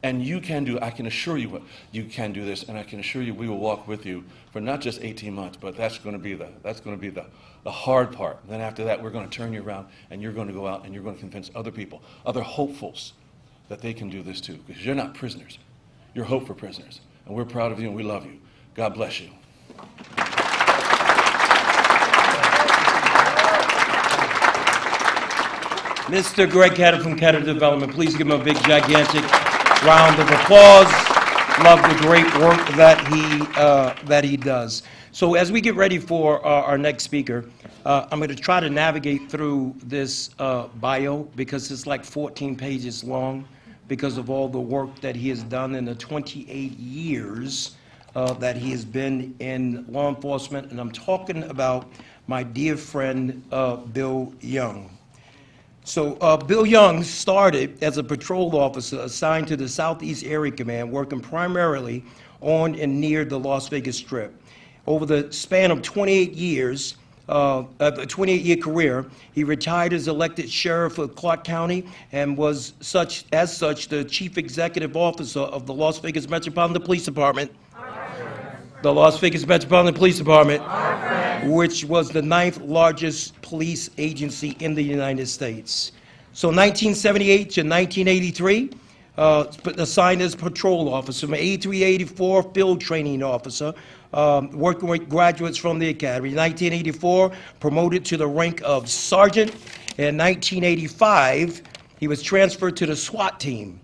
And you can do it. I can assure you you can do this, and I can assure you we will walk with you for not just 18 months, but that's going to be the hard part. Then after that, we're going to turn you around, and you're going to go out and you're going to convince other people, other hopefuls, that they can do this too. Because you're not prisoners. You're hope for prisoners. And we're proud of you and we love you. God bless you. Mr. Greg Ketter from Ketter Development, please give him a big, gigantic round of applause. Love the great work that he does. So as we get ready for our next speaker, I'm going to try to navigate through this bio because it's like 14 pages long because of all the work that he has done in the 28 years that he has been in law enforcement. And I'm talking about my dear friend, Bill Young. So Bill Young started as a patrol officer assigned to the Southeast Area Command, working primarily on and near the Las Vegas Strip. Over the span of 28 years, a 28-year career, he retired as elected sheriff of Clark County and was as such the chief executive officer of the Las Vegas Metropolitan Police Department. The Las Vegas Metropolitan Police Department, which was the 9th largest police agency in the United States. So 1978 to 1983, assigned as patrol officer, from 83 to 84, field training officer, working with graduates from the academy. 1984, promoted to the rank of sergeant. In 1985, he was transferred to the SWAT team.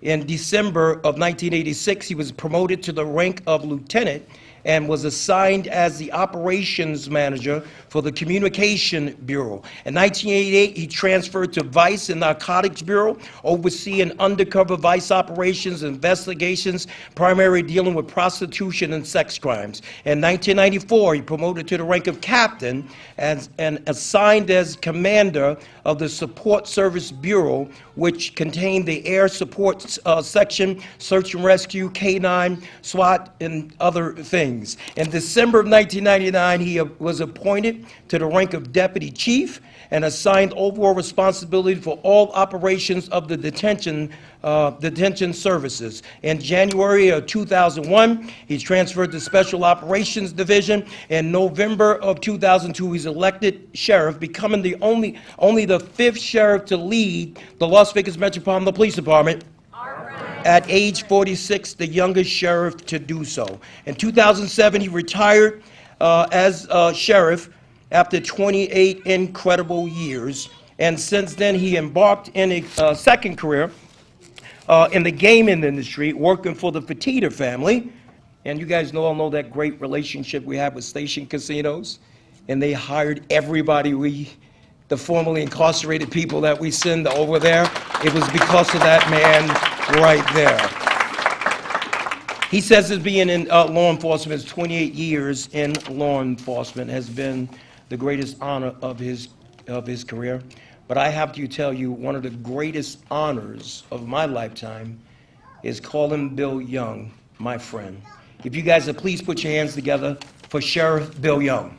In December of 1986, he was promoted to the rank of lieutenant and was assigned as the operations manager for the Communication Bureau. In 1988, he transferred to Vice and Narcotics Bureau, overseeing undercover vice operations, investigations, primarily dealing with prostitution and sex crimes. In 1994, he promoted to the rank of captain and assigned as commander of the Support Service Bureau, which contained the Air Support Section, Search and Rescue, K-9, SWAT, and other things. In December of 1999, he was appointed to the rank of deputy chief and assigned overall responsibility for all operations of the detention services. In January of 2001, he's transferred to Special Operations Division. In November of 2002, he's elected sheriff, becoming only the 5th sheriff to lead the Las Vegas Metropolitan Police Department. At age 46, the youngest sheriff to do so. In 2007, he retired as sheriff after 28 incredible years. And since then, he embarked in a second career in the gaming industry, working for the Fertitta family. And you guys all know that great relationship we have with Station Casinos. And they hired everybody the formerly incarcerated people that we send over there. It was because of that man right there. He says his being in law enforcement, his 28 years in law enforcement has been the greatest honor of his career. But I have to tell you, one of the greatest honors of my lifetime is calling Bill Young my friend. If you guys would please put your hands together for Sheriff Bill Young.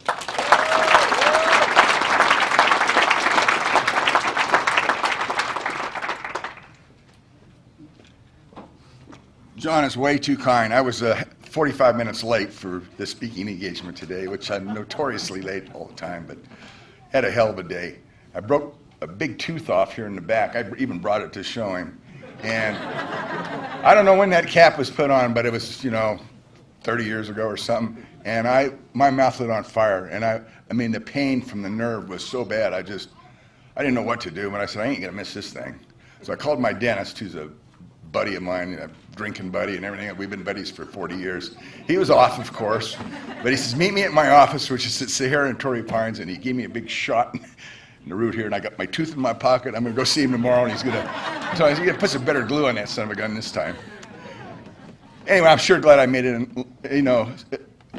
John is way too kind. I was 45 minutes late for the speaking engagement today, which I'm notoriously late all the time, but had a hell of a day. I broke a big tooth off here in the back. I even brought it to show him. And I don't know when that cap was put on, but it was, 30 years ago or something. And my mouth lit on fire. And I mean, the pain from the nerve was so bad, I didn't know what to do. But I said, I ain't gonna miss this thing. So I called my dentist, who's a buddy of mine, a drinking buddy and everything. We've been buddies for 40 years. He was off, of course, but he says, meet me at my office, which is at Sahara and Torrey Pines, and he gave me a big shot in the root here, and I got my tooth in my pocket. I'm gonna go see him tomorrow, and he's gonna put some better glue on that son of a gun this time. Anyway, I'm sure glad I made it,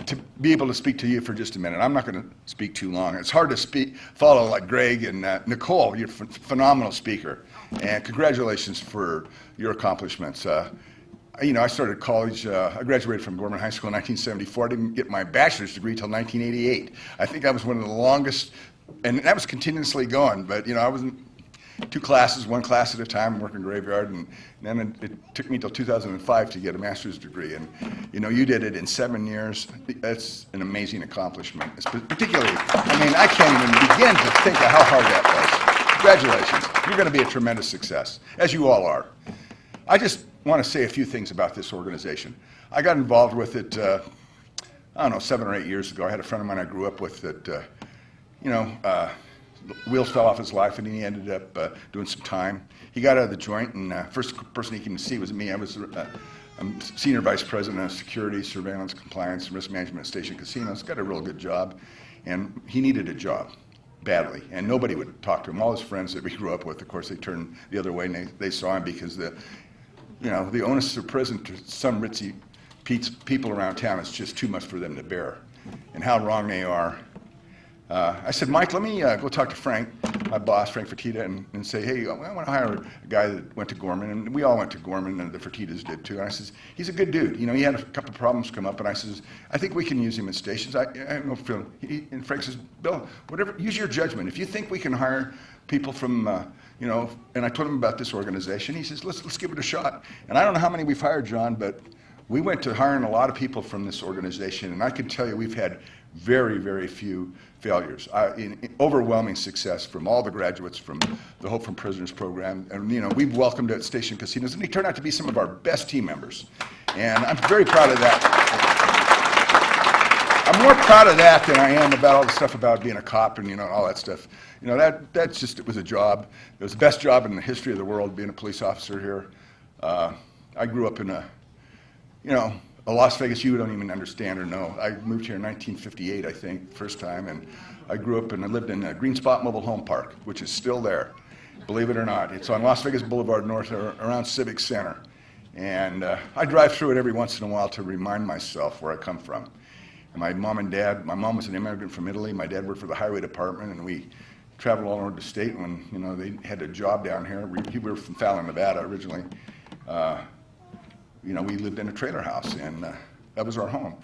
to be able to speak to you for just a minute. I'm not gonna speak too long. It's hard to follow like Greg and Nicole. You're a phenomenal speaker. And congratulations for your accomplishments. I started college, I graduated from Gorman High School in 1974. I didn't get my bachelor's degree until 1988. I think I was one of the longest, and that was continuously going, but I was in 2 classes, 1 class at a time, working graveyard, and then it took me until 2005 to get a master's degree. And you did it in 7 years. That's an amazing accomplishment. Particularly, I can't even begin to think of how hard that was. Congratulations. You're going to be a tremendous success, as you all are. I just want to say a few things about this organization. I got involved with it, 7 or 8 years ago. I had a friend of mine I grew up with that, wheels fell off his life, and he ended up doing some time. He got out of the joint, and first person he came to see was me. I'm Senior Vice President of Security, Surveillance, Compliance, and Risk Management at Station Casinos. Got a real good job, and he needed a job badly, and nobody would talk to him. All his friends that we grew up with, of course, they turned the other way, and they saw him because the onus of prison to some ritzy people around town is just too much for them to bear, and how wrong they are. I said, Mike, let me go talk to Frank. my boss, Frank Fertitta, and say, hey, I want to hire a guy that went to Gorman, and we all went to Gorman, and the Fertittas did too. And I says, he's a good dude. You know, he had a couple of problems come up, and I says, I think we can use him in stations. I have no feeling. And Frank says, Bill, whatever, use your judgment. If you think we can hire people from, you know, and I told him about this organization. He says, let's give it a shot. And I don't know how many we've hired, John, but we went to hiring a lot of people from this organization, and I can tell you we've had very, very few failures. In overwhelming success from all the graduates from the Hope from Prisoners program. And, you know, we've welcomed at Station Casinos, and they turned out to be some of our best team members. And I'm very proud of that. I'm more proud of that than I am about all the stuff about being a cop and, you know, all that stuff. You know, that's just, it was a job. It was the best job in the history of the world, being a police officer here. I grew up in a, you know, a Las Vegas you don't even understand or know. I moved here in 1958, I think, first time, and I grew up and I lived in Green Spot Mobile Home Park, which is still there, believe it or not. It's on Las Vegas Boulevard North, around Civic Center. And I drive through it every once in a while to remind myself where I come from. And my mom and dad, my mom was an immigrant from Italy, my dad worked for the highway department, and we traveled all over the state when, you know, they had a job down here. We were from Fallon, Nevada originally. You know, we lived in a trailer house, and that was our home.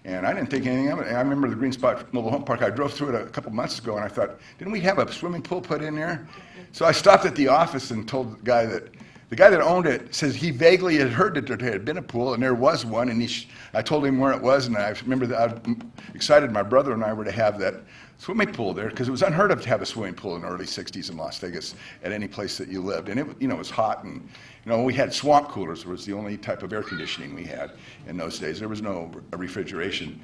And I didn't think anything of it. And I remember the Green Spot Mobile Home Park. I drove through it a couple months ago, and I thought, didn't we have a swimming pool put in there? So I stopped at the office and told the guy that owned it says he vaguely had heard that there had been a pool, and there was one. And I told him where it was, and I remember that I was excited my brother and I were to have that swimming pool there, because it was unheard of to have a swimming pool in the early 60s in Las Vegas at any place that you lived. And it, you know, it was hot, and you know, we had swamp coolers. It was the only type of air conditioning we had in those days. There was no refrigeration.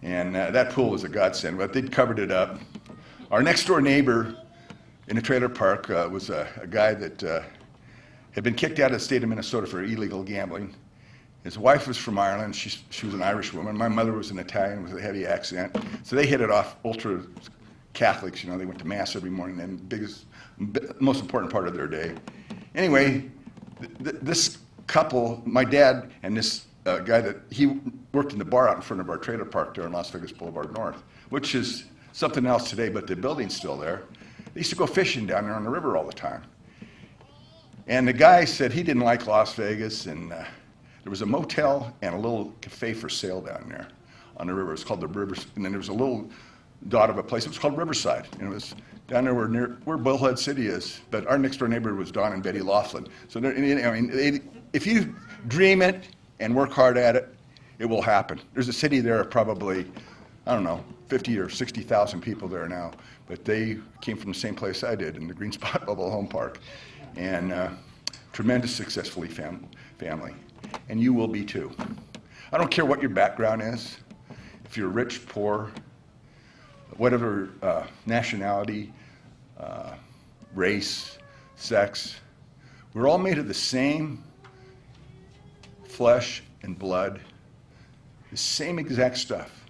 And that pool was a godsend, but they'd covered it up. Our next door neighbor in a trailer park was a guy that had been kicked out of the state of Minnesota for illegal gambling. His wife was from Ireland. She was an Irish woman. My mother was an Italian with a heavy accent. So they hit it off, ultra Catholics. You know, they went to Mass every morning, and most important part of their day. Anyway, this couple, my dad and this guy that he worked in the bar out in front of our trailer park there on Las Vegas Boulevard North, which is something else today, but the building's still there. They used to go fishing down there on the river all the time. And the guy said he didn't like Las Vegas, and there was a motel and a little cafe for sale down there on the river. It was called the Rivers, and then there was a little dot of a place. It was called Riverside, and it was down there where Bullhead City is. But our next door neighbor was Don and Betty Laughlin. So I mean, if you dream it and work hard at it, it will happen. There's a city there of probably, I don't know, 50 or 60,000 people there now, but they came from the same place I did, in the Green Spot Mobile Home Park, and tremendous successfully family. And you will be too. I don't care what your background is, if you're rich, poor, whatever nationality, race, sex, we're all made of the same flesh and blood, the same exact stuff.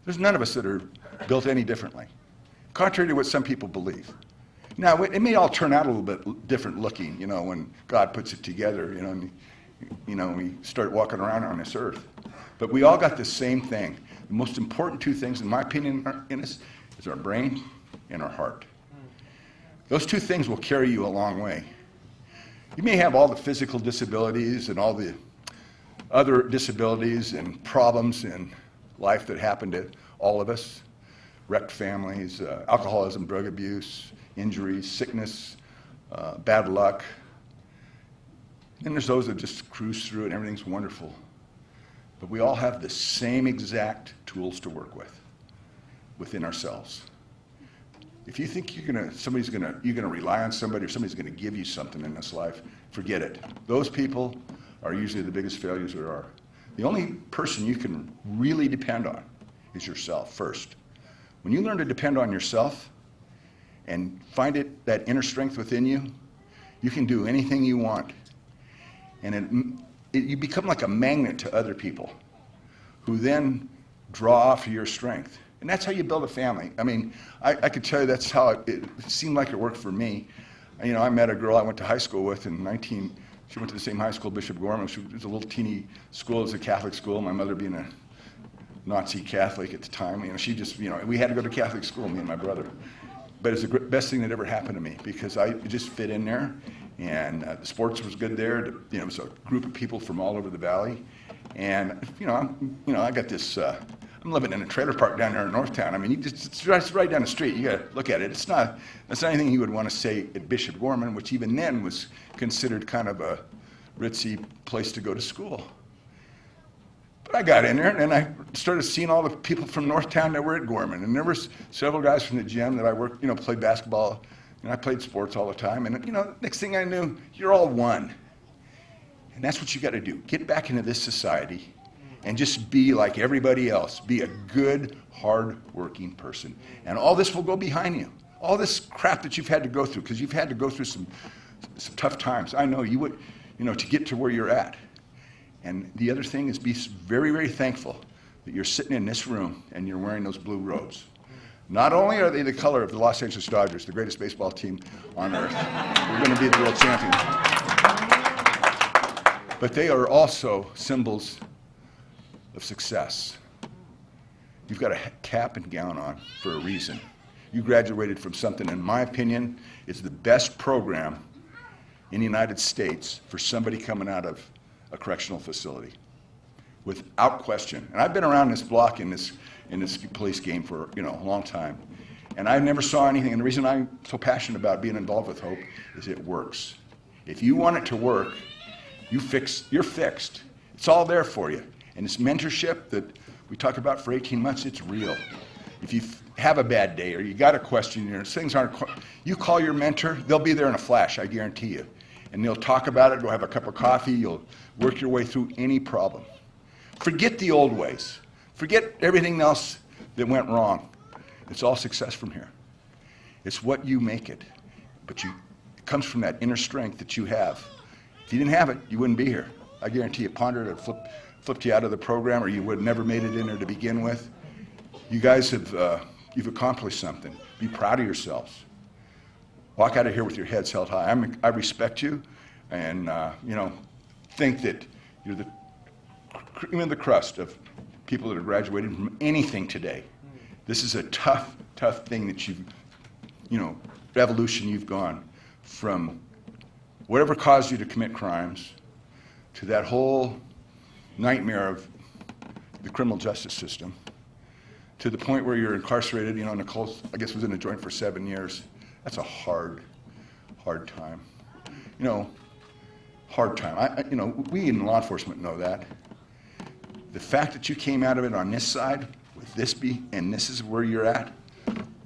There's none of us that are built any differently, contrary to what some people believe. Now, it may all turn out a little bit different looking, you know, when God puts it together, you know, and, you know, we start walking around on this earth. But we all got the same thing. The most important two things, in my opinion, in us is our brain and our heart. Those two things will carry you a long way. You may have all the physical disabilities and all the other disabilities and problems in life that happen to all of us, wrecked families, alcoholism, drug abuse, injuries, sickness, bad luck. Then there's those that just cruise through and everything's wonderful. But we all have the same exact tools to work with within ourselves. If you think you're gonna rely on somebody, or somebody's gonna give you something in this life, forget it. Those people are usually the biggest failures there are. The only person you can really depend on is yourself first. When you learn to depend on yourself and find that inner strength within you, you can do anything you want. And you become like a magnet to other people who then draw off your strength. And that's how you build a family. I mean, I could tell you that's how it seemed like it worked for me. You know, I met a girl I went to high school with she went to the same high school, Bishop Gorman. She was a little teeny school, it was a Catholic school, my mother being a Nazi Catholic at the time. You know, she just, you know, we had to go to Catholic school, me and my brother. but it's the best thing that ever happened to me because I just fit in there, and the sports was good there. It was a group of people from all over the valley, and I got this. I'm living in a trailer park down there in Northtown. I mean, it's right down the street. You got to look at it. It's not anything you would want to say at Bishop Gorman, which even then was considered kind of a ritzy place to go to school. But I got in there, and I started seeing all the people from Northtown that were at Gorman. And there was several guys from the gym that I worked, played basketball, and I played sports all the time. And, next thing I knew, you're all one. And that's what you got to do. Get back into this society and just be like everybody else. Be a good, hard-working person. And all this will go behind you. All this crap that you've had to go through, because you've had to go through some tough times. I know you would, to get to where you're at. And the other thing is be very, very thankful that you're sitting in this room and you're wearing those blue robes. Not only are they the color of the Los Angeles Dodgers, the greatest baseball team on earth, we're going to be the world champions, but they are also symbols of success. You've got a cap and gown on for a reason. You graduated from something, in my opinion, is the best program in the United States for somebody coming out of a correctional facility, without question. And I've been around this block in this police game for a long time, and I never saw anything. And the reason I'm so passionate about being involved with Hope is it works. If you want it to work, you're fixed. It's all there for you. And this mentorship that we talked about for 18 months, it's real. If you have a bad day or you got a question, things aren't, you call your mentor, they'll be there in a flash, I guarantee you. And they'll talk about it, go have a cup of coffee, you'll work your way through any problem. Forget the old ways. Forget everything else that went wrong. It's all success from here. It's what you make it. But it comes from that inner strength that you have. If you didn't have it, you wouldn't be here. I guarantee you, Ponder would have flipped you out of the program, or you would have never made it in there to begin with. You guys have, you've accomplished something. Be proud of yourselves. Walk out of here with your heads held high. I respect you, and think that you're the cream of the crust of people that are graduating from anything today. This is a tough, tough thing that evolution you've gone from whatever caused you to commit crimes to that whole nightmare of the criminal justice system, to the point where you're incarcerated. Nicole, I guess, was in a joint for 7 years. That's a hard time. Hard time. We in law enforcement know that. The fact that you came out of it on this side, with this and this is where you're at,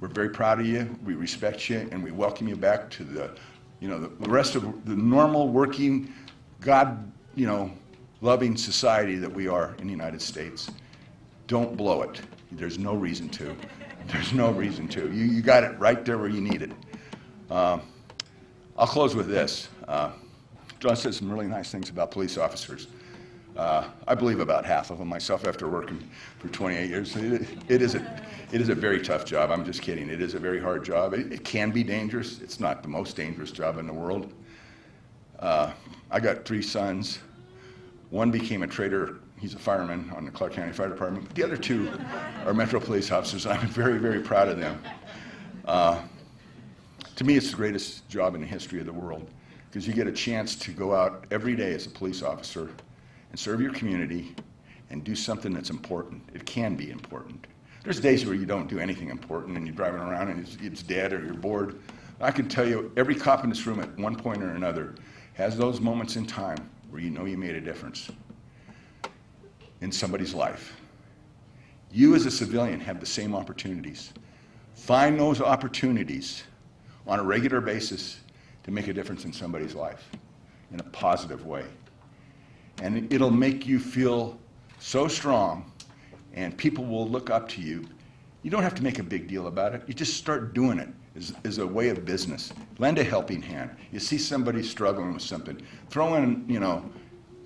we're very proud of you, we respect you, and we welcome you back to the rest of the normal working, God, loving society that we are in the United States. Don't blow it. There's no reason to. There's no reason to. You got it right there where you need it. I'll close with this. John said some really nice things about police officers. I believe about half of them myself after working for 28 years. It is a very tough job. I'm just kidding. It is a very hard job. It can be dangerous. It's not the most dangerous job in the world. I got 3 sons. One became a trader. He's a fireman on the Clark County Fire Department. But the other 2 are Metro Police officers. I'm very, very proud of them. To me, it's the greatest job in the history of the world, because you get a chance to go out every day as a police officer and serve your community and do something that's important. It can be important. There's days where you don't do anything important and you're driving around and it's dead or you're bored. I can tell you, every cop in this room at one point or another has those moments in time where you made a difference in somebody's life. You as a civilian have the same opportunities. Find those opportunities on a regular basis to make a difference in somebody's life in a positive way. And it'll make you feel so strong, and people will look up to you. You don't have to make a big deal about it. You just start doing it as a way of business. Lend a helping hand. You see somebody struggling with something, throw in,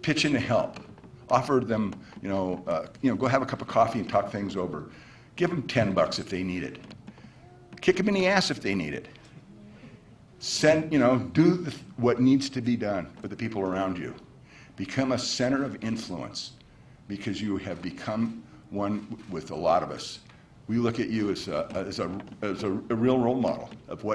pitch in to help. Offer them, go have a cup of coffee and talk things over. Give them $10 if they need it. Kick them in the ass if they need it. Do what needs to be done for the people around you. Become a center of influence, because you have become one with a lot of us. we look at you as a real role model of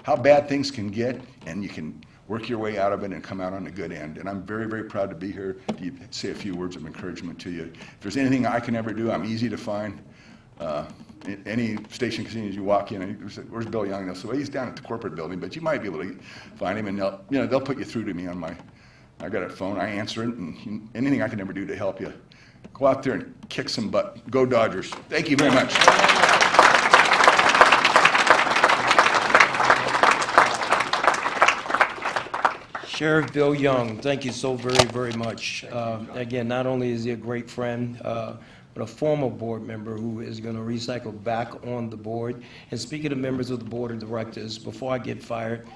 how bad things can get, and you can work your way out of it and come out on a good end. And I'm very, very proud to be here to say a few words of encouragement to you. If there's anything I can ever do, I'm easy to find. Any station casinos you walk in, and you say, "Where's Bill Young?" They'll say, "Well, he's down at the corporate building," but you might be able to find him, and they'll put you through to me on I got a phone, I answer it, and anything I can ever do to help you. Go out there and kick some butt. Go Dodgers. Thank you very much. Sheriff Bill Young, thank you so very, very much. Again, not only is he a great friend, but a former board member who is going to recycle back on the board. And speaking of members of the board of directors, before I get fired,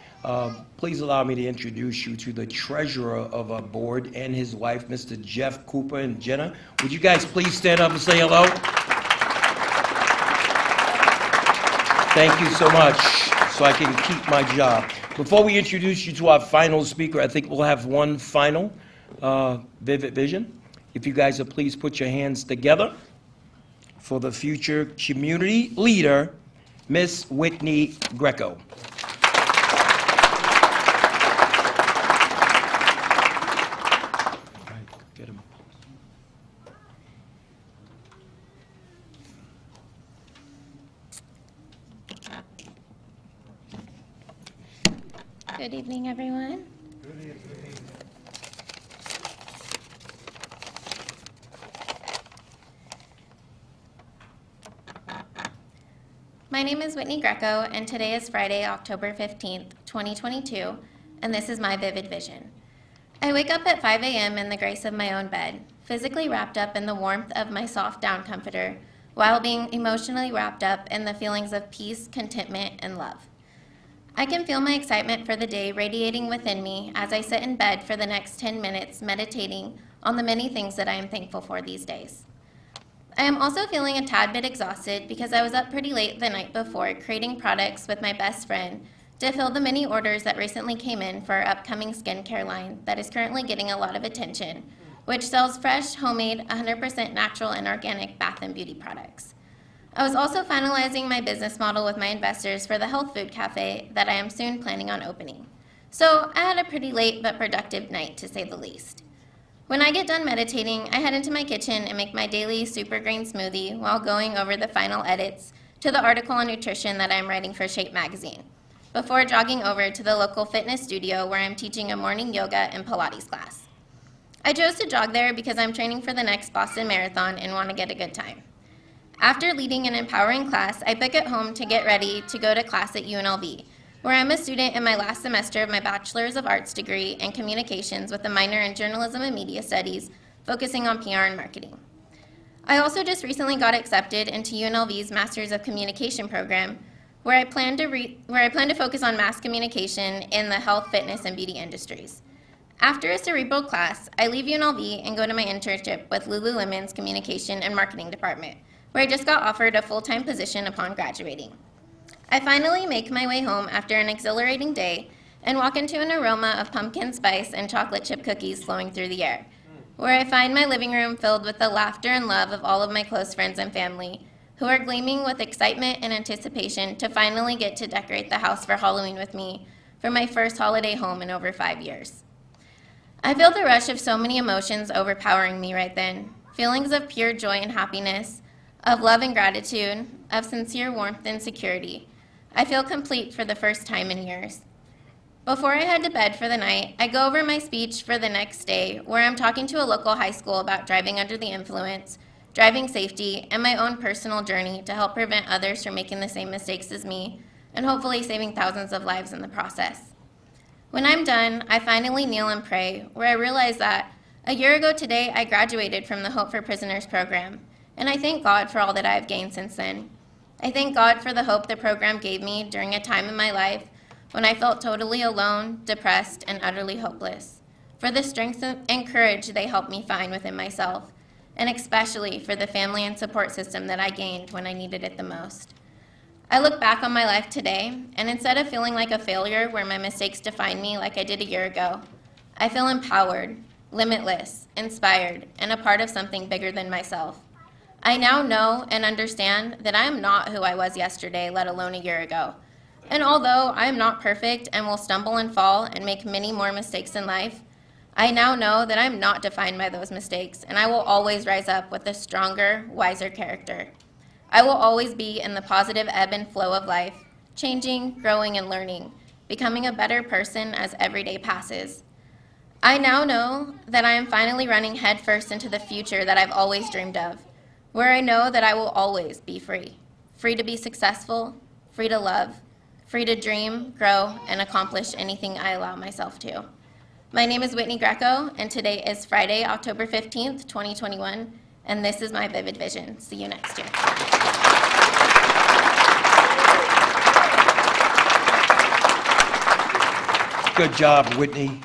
please allow me to introduce you to the treasurer of our board and his wife, Mr. Jeff Cooper and Jenna. Would you guys please stand up and say hello? Thank you so much, so I can keep my job. Before we introduce you to our final speaker, I think we'll have one final Vivid Vision. If you guys will please put your hands together for the future community leader, Miss Whitney Greco. Get him. Good evening, everyone. My name is Whitney Greco, and today is Friday, October 15th, 2022, and this is my vivid vision. I wake up at 5 a.m. in the grace of my own bed, physically wrapped up in the warmth of my soft down comforter, while being emotionally wrapped up in the feelings of peace, contentment, and love. I can feel my excitement for the day radiating within me as I sit in bed for the next 10 minutes meditating on the many things that I am thankful for these days. I am also feeling a tad bit exhausted because I was up pretty late the night before creating products with my best friend to fill the many orders that recently came in for our upcoming skincare line that is currently getting a lot of attention, which sells fresh, homemade, 100% natural and organic bath and beauty products. I was also finalizing my business model with my investors for the health food cafe that I am soon planning on opening. So I had a pretty late but productive night, to say the least. When I get done meditating, I head into my kitchen and make my daily super green smoothie while going over the final edits to the article on nutrition that I'm writing for Shape magazine, before jogging over to the local fitness studio where I'm teaching a morning yoga and Pilates class. I chose to jog there because I'm training for the next Boston Marathon and want to get a good time. After leading an empowering class, I pick it home to get ready to go to class at UNLV, where I'm a student in my last semester of my Bachelor's of Arts degree in Communications with a minor in Journalism and Media Studies, focusing on PR and marketing. I also just recently got accepted into UNLV's Masters of Communication program, where I plan to focus on mass communication in the health, fitness, and beauty industries. After a cerebral class, I leave UNLV and go to my internship with Lululemon's Communication and Marketing Department, where I just got offered a full-time position upon graduating. I finally make my way home after an exhilarating day and walk into an aroma of pumpkin spice and chocolate chip cookies flowing through the air, where I find my living room filled with the laughter and love of all of my close friends and family, who are gleaming with excitement and anticipation to finally get to decorate the house for Halloween with me for my first holiday home in over 5 years. I feel the rush of so many emotions overpowering me right then, feelings of pure joy and happiness, of love and gratitude, of sincere warmth and security. I feel complete for the first time in years. Before I head to bed for the night, I go over my speech for the next day, where I'm talking to a local high school about driving under the influence, driving safety, and my own personal journey to help prevent others from making the same mistakes as me, and hopefully saving thousands of lives in the process. When I'm done, I finally kneel and pray, where I realize that a year ago today, I graduated from the Hope for Prisoners program, and I thank God for all that I have gained since then. I thank God for the hope the program gave me during a time in my life when I felt totally alone, depressed, and utterly hopeless, for the strength and courage they helped me find within myself, and especially for the family and support system that I gained when I needed it the most. I look back on my life today, and instead of feeling like a failure where my mistakes define me like I did a year ago, I feel empowered, limitless, inspired, and a part of something bigger than myself. I now know and understand that I am not who I was yesterday, let alone a year ago. And although I am not perfect and will stumble and fall and make many more mistakes in life, I now know that I am not defined by those mistakes, and I will always rise up with a stronger, wiser character. I will always be in the positive ebb and flow of life, changing, growing, and learning, becoming a better person as every day passes. I now know that I am finally running headfirst into the future that I've always dreamed of, where I know that I will always be free. Free to be successful, free to love, free to dream, grow, and accomplish anything I allow myself to. My name is Whitney Greco, and today is Friday, October 15th, 2021, and this is my vivid vision. See you next year. Good job, Whitney.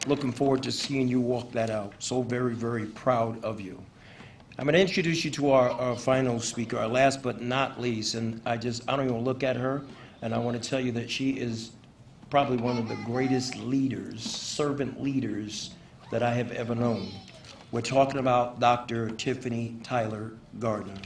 Looking forward to seeing you walk that out. So very, very proud of you. I'm going to introduce you to our final speaker, our last but not least, and I don't even look at her, and I want to tell you that she is probably one of the greatest leaders, servant leaders, that I have ever known. We're talking about Dr. Tiffany Tyler Gardner.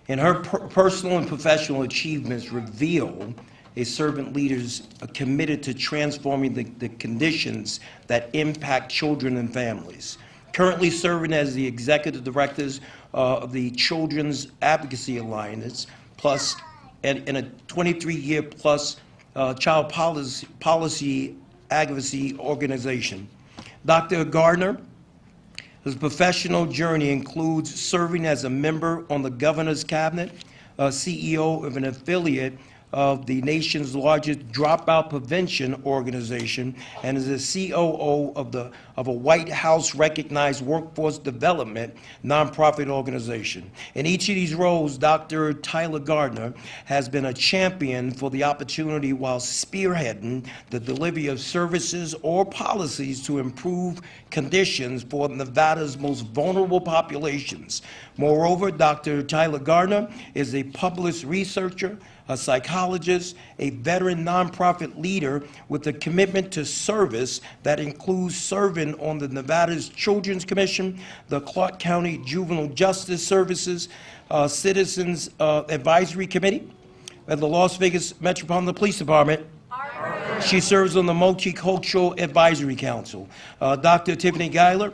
And her personal and professional achievements reveal a servant leader's committed to transforming the conditions that impact children and families. Currently serving as the executive directors of the Children's Advocacy Alliance, plus in a 23-year plus child policy advocacy organization. Dr. Gardner, his professional journey includes serving as a member on the governor's cabinet, CEO of an affiliate of the nation's largest dropout prevention organization, and is a COO of a White House recognized workforce development nonprofit organization. In each of these roles, Dr. Tyler Gardner has been a champion for the opportunity while spearheading the delivery of services or policies to improve conditions for Nevada's most vulnerable populations. Moreover, Dr. Tyler Gardner is a published researcher, a psychologist, a veteran nonprofit leader with a commitment to service that includes serving on the Nevada's Children's Commission, the Clark County Juvenile Justice Services, Citizens Advisory Committee, and the Las Vegas Metropolitan Police Department. She serves on the Multicultural Advisory Council. Dr. Tiffany Gardner,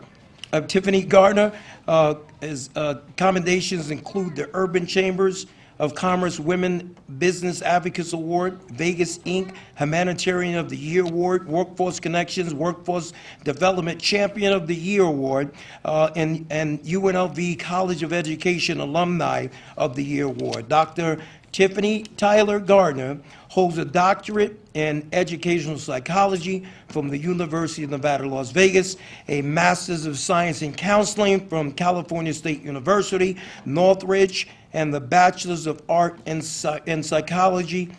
commendations include the Urban Chambers of Commerce Women Business Advocates Award, Vegas Inc. Humanitarian of the Year Award, Workforce Connections Workforce Development Champion of the Year Award, and UNLV College of Education Alumni of the Year Award. Dr. Tiffany Tyler Gardner holds a doctorate in educational psychology from the University of Nevada, Las Vegas, a Master's of Science in Counseling from California State University, Northridge, and the Bachelor's of Art in Psychology,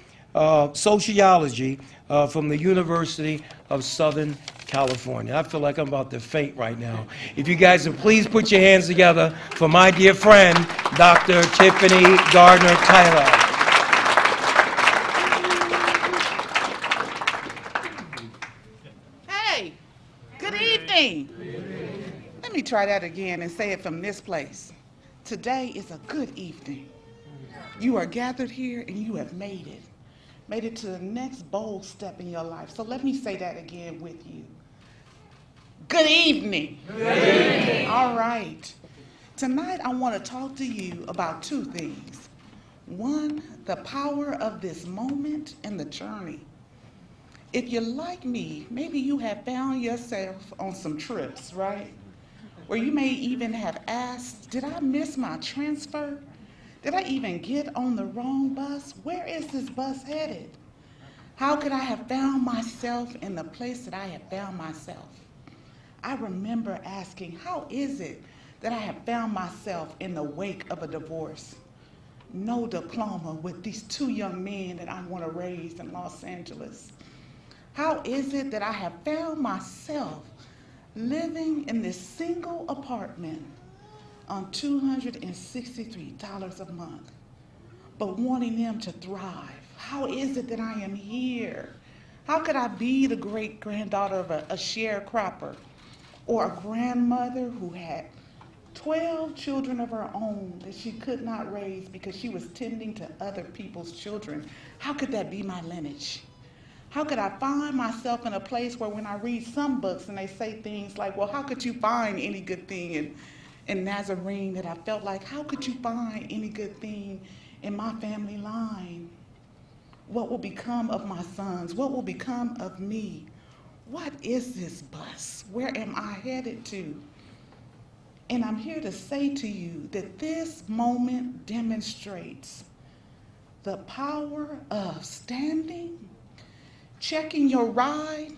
Sociology from the University of Southern California. I feel like I'm about to faint right now. If you guys would please put your hands together for my dear friend, Dr. Tiffany Gardner Tyler. Hey, good evening. Let me try that again and say it from this place. Today is a good evening. You are gathered here and you have made it to the next bold step in your life. So let me say that again with you. Good evening. Good evening. All right. Tonight I want to talk to you about two things. One, the power of this moment and the journey. If you're like me, maybe you have found yourself on some trips, right? Where you may even have asked, did I miss my transfer? Did I even get on the wrong bus? Where is this bus headed? How could I have found myself in the place that I have found myself? I remember asking, how is it that I have found myself in the wake of a divorce? No diploma with these two young men that I want to raise in Los Angeles. How is it that I have found myself living in this single apartment on $263 a month, but wanting them to thrive? How is it that I am here? How could I be the great-granddaughter of a sharecropper or a grandmother who had 12 children of her own that she could not raise because she was tending to other people's children. How could that be my lineage? How could I find myself in a place where when I read some books and they say things like, well, how could you find any good thing in Nazarene, that I felt like, how could you find any good thing in my family line? What will become of my sons? What will become of me? What is this bus? Where am I headed to? And I'm here to say to you that this moment demonstrates the power of standing, checking your ride,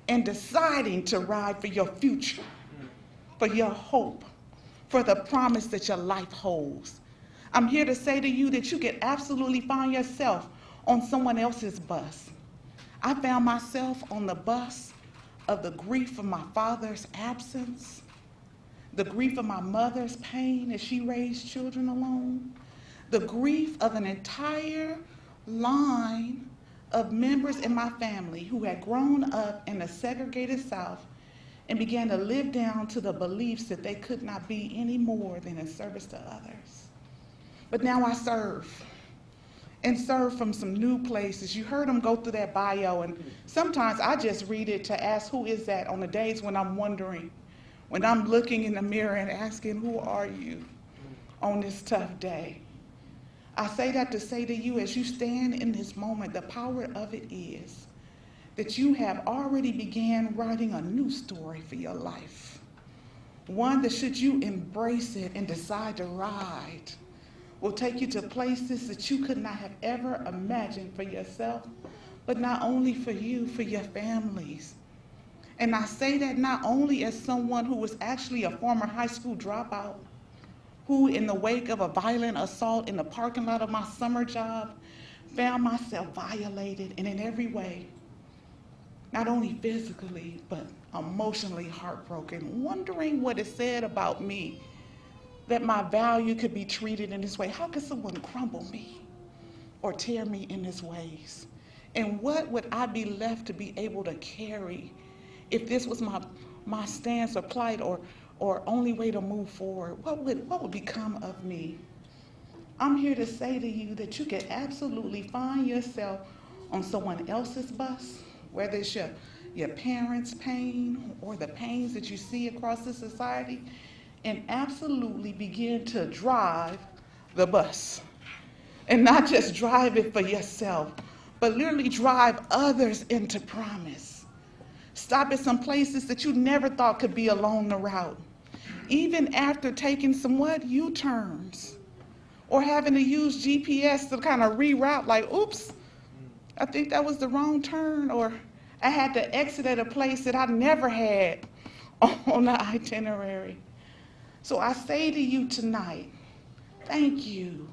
and deciding to ride for your future, for your hope, for the promise that your life holds. I'm here to say to you that you can absolutely find yourself on someone else's bus. I found myself on the bus of the grief of my father's absence, the grief of my mother's pain as she raised children alone, the grief of an entire line of members in my family who had grown up in a segregated South and began to live down to the beliefs that they could not be any more than in service to others. But now I serve, and serve from some new places. You heard them go through that bio, and sometimes I just read it to ask, who is that, on the days when I'm wondering, when I'm looking in the mirror and asking, who are you on this tough day? I say that to say to you, as you stand in this moment, the power of it is that you have already began writing a new story for your life. One that, should you embrace it and decide to ride, will take you to places that you could not have ever imagined for yourself, but not only for you, for your families. And I say that not only as someone who was actually a former high school dropout, who in the wake of a violent assault in the parking lot of my summer job, found myself violated and in every way, not only physically, but emotionally heartbroken, wondering what it said about me, that my value could be treated in this way. How could someone crumble me or tear me in this ways? And what would I be left to be able to carry if this was my stance or plight or only way to move forward? What would become of me? I'm here to say to you that you can absolutely find yourself on someone else's bus, whether it's your parents' pain or the pains that you see across the society, and absolutely begin to drive the bus. And not just drive it for yourself, but literally drive others into promise. Stop at some places that you never thought could be along the route, even after taking some U-turns, or having to use GPS to kind of reroute, like, oops, I think that was the wrong turn, or I had to exit at a place that I never had on the itinerary. So I say to you tonight, thank you.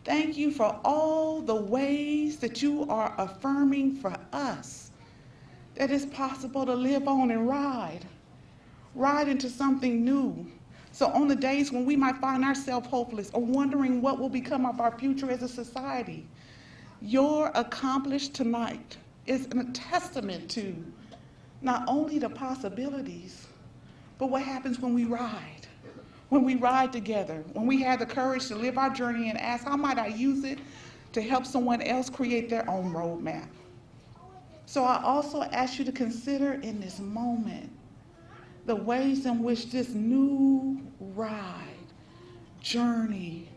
Thank you for all the ways that you are affirming for us that it's possible to live on and ride into something new. So on the days when we might find ourselves hopeless or wondering what will become of our future as a society, your accomplished tonight is a testament to not only the possibilities, but what happens when we ride. When we ride together, when we have the courage to live our journey and ask, how might I use it to help someone else create their own roadmap? So I also ask you to consider in this moment the ways in which this new ride, journey,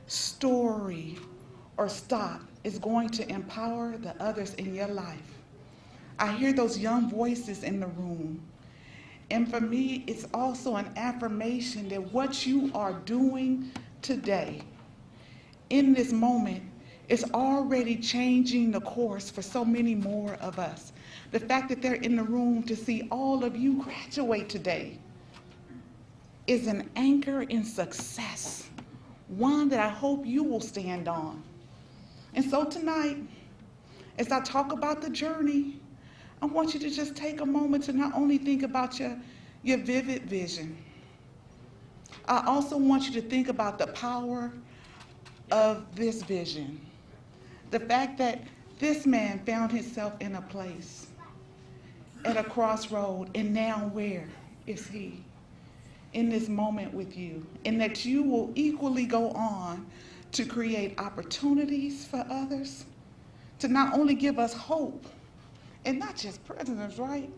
story, or stop is going to empower the others in your life. I hear those young voices in the room. And for me, it's also an affirmation that what you are doing today, in this moment, is already changing the course for so many more of us. The fact that they're in the room to see all of you graduate today is an anchor in success, one that I hope you will stand on. And so tonight, as I talk about the journey, I want you to just take a moment to not only think about your vivid vision. I also want you to think about the power of this vision. The fact that this man found himself in a place, at a crossroad, and now where is he? in this moment with you, and that you will equally go on to create opportunities for others, to not only give us hope, and not just prisoners, right?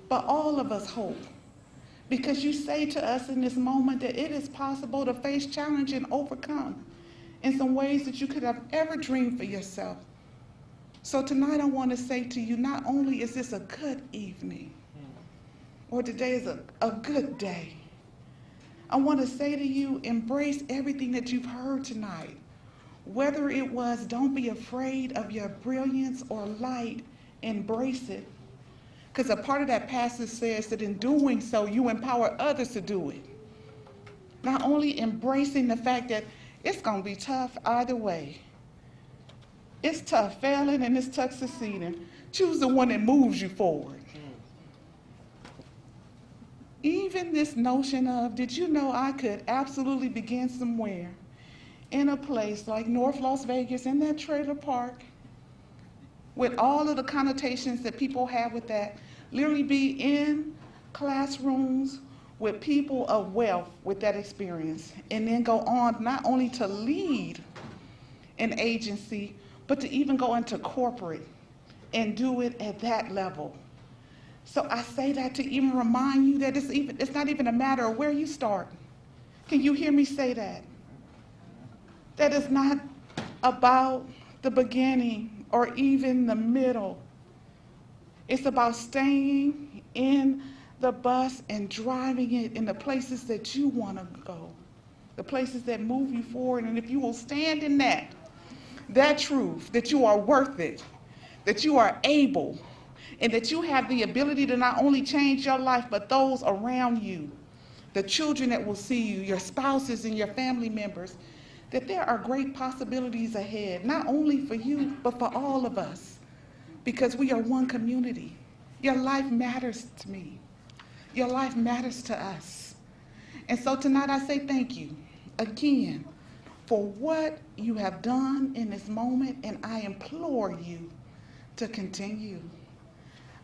But all of us hope. Because you say to us in this moment that it is possible to face challenge and overcome in some ways that you could have ever dreamed for yourself. So tonight I want to say to you, not only is this a good evening, or today is a good day, I want to say to you, embrace everything that you've heard tonight. Whether it was, don't be afraid of your brilliance or light, embrace it. Because a part of that passage says that in doing so, you empower others to do it. Not only embracing the fact that it's going to be tough either way. It's tough failing and it's tough succeeding. Choose the one that moves you forward. Even this notion of, did you know I could absolutely begin somewhere in a place like North Las Vegas, in that trailer park, with all of the connotations that people have with that, literally be in classrooms with people of wealth with that experience, and then go on not only to lead an agency, but to even go into corporate and do it at that level. So I say that to even remind you that it's not even a matter of where you start. Can you hear me say that? That it's not about the beginning or even the middle. It's about staying in the bus and driving it in the places that you want to go, the places that move you forward. And if you will stand in that truth, that you are worth it, that you are able, and that you have the ability to not only change your life, but those around you, the children that will see you, your spouses and your family members, that there are great possibilities ahead, not only for you, but for all of us, because we are one community. Your life matters to me. Your life matters to us. And so tonight I say thank you again for what you have done in this moment, and I implore you to continue.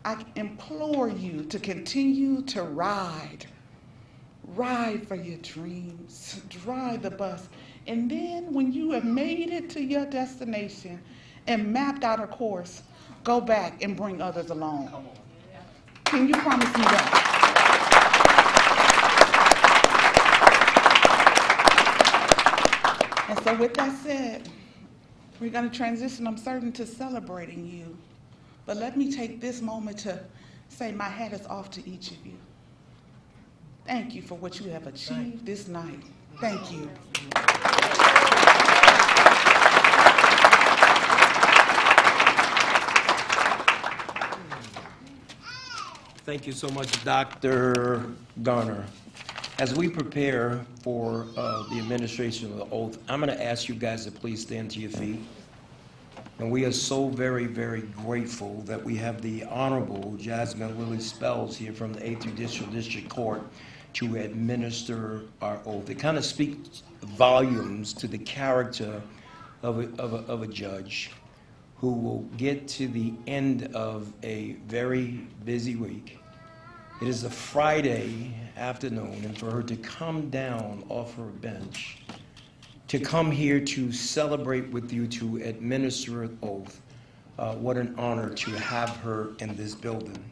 I implore you to continue to ride for your dreams, drive the bus. And then when you have made it to your destination and mapped out a course, go back and bring others along. Can you promise me that? And so with that said, we're going to transition, I'm certain, to celebrating you. But let me take this moment to say my hat is off to each of you. Thank you for what you have achieved this night. Thank you. Thank you so much, Dr. Garner. As we prepare for the administration of the oath, I'm going to ask you guys to please stand to your feet. And we are so very, very grateful that we have the Honorable Jasmine Lily Spells here from the 8th Judicial District Court to administer our oath. It kind of speaks volumes to the character of a judge who will get to the end of a very busy week. It is a Friday afternoon, and for her to come down off her bench, to come here to celebrate with you, to administer an oath, what an honor to have her in this building.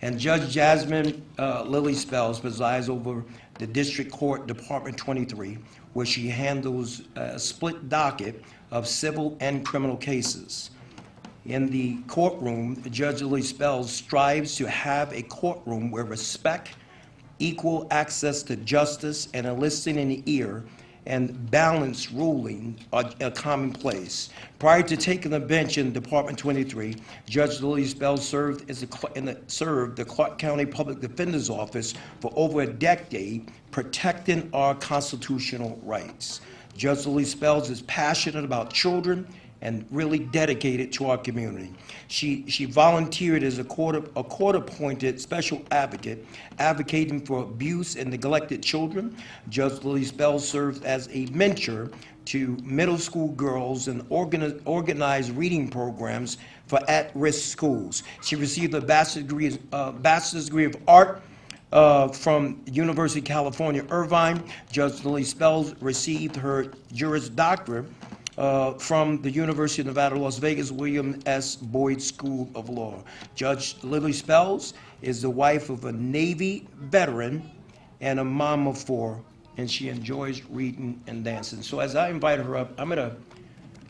And Judge Jasmine Lily Spells presides over the District Court Department 23, where she handles a split docket of civil and criminal cases. In the courtroom, Judge Lily Spells strives to have a courtroom where respect, equal access to justice, and a listening ear and balanced ruling are a commonplace. Prior to taking the bench in Department 23, Judge Lily Spells served the Clark County Public Defender's Office for over a decade, protecting our constitutional rights. Judge Lily Spells is passionate about children and really dedicated to our community. She volunteered as a court-appointed special advocate, advocating for abuse and neglected children. Judge Lily Spells served as a mentor to middle school girls and organized reading programs for at-risk schools. She received a bachelor's degree of art From University of California, Irvine, Judge Lily Spells received her Juris Doctorate from the University of Nevada, Las Vegas, William S. Boyd School of Law. Judge Lily Spells is the wife of a Navy veteran and a mom of 4, and she enjoys reading and dancing. So as I invite her up, I'm going to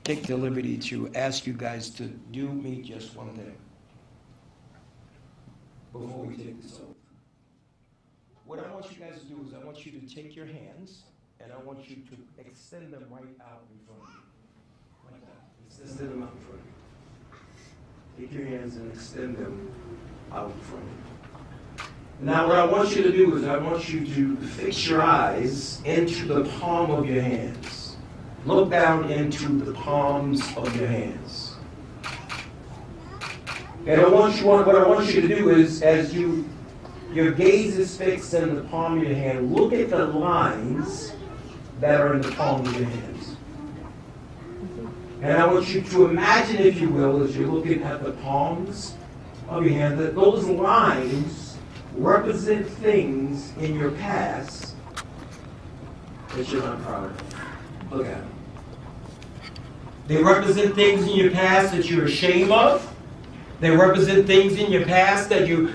take the liberty to ask you guys to do me just one thing before we take this oath. What I want you guys to do is I want you to take your hands and I want you to extend them right out in front of you. Like that. Extend them out in front of you. Take your hands and extend them out in front of you. Now what I want you to do is I want you to fix your eyes into the palm of your hands. Look down into the palms of your hands. And what I want you to do is, as your gaze is fixed in the palm of your hand, look at the lines that are in the palm of your hands. And I want you to imagine, if you will, as you're looking at the palms of your hand, that those lines represent things in your past that you're not proud of. Look at them. They represent things in your past that you're ashamed of. They represent things in your past that you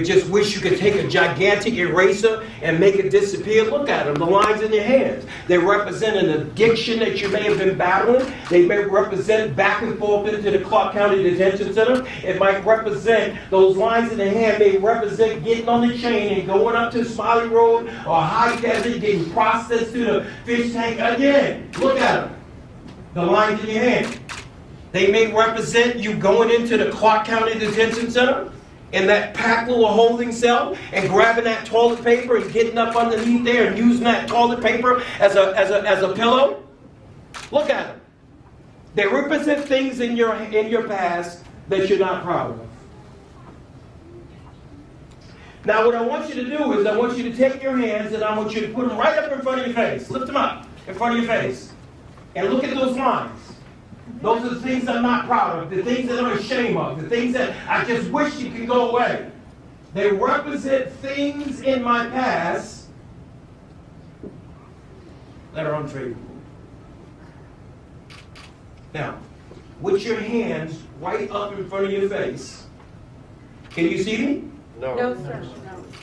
just wish you could take a gigantic eraser and make it disappear. Look at them, the lines in your hands. They represent an addiction that you may have been battling. They may represent back and forth into the Clark County Detention Center. It might represent, those lines in the hand may represent getting on the chain and going up to Smiley Road or High Desert, getting processed through the fish tank. Again, look at them, the lines in your hand. They may represent you going into the Clark County Detention Center in that packed little holding cell and grabbing that toilet paper and getting up underneath there and using that toilet paper as a pillow. Look at them. They represent things in your past that you're not proud of. Now what I want you to do is I want you to take your hands and I want you to put them right up in front of your face. Lift them up in front of your face. And look at those lines. Those are the things I'm not proud of, the things that I'm ashamed of, the things that I just wish you could go away. They represent things in my past that are unfavorable. Now, with your hands right up in front of your face, can you see me? No, sir.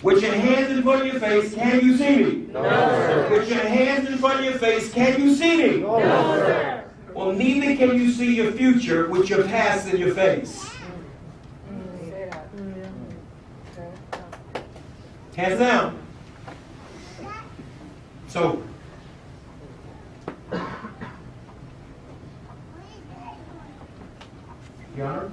With your hands in front of your face, can you see me? No, sir. With your hands in front of your face, can you see me? No, sir. Well, neither can you see your future with your past in your face. Hands down. So, Your Honor?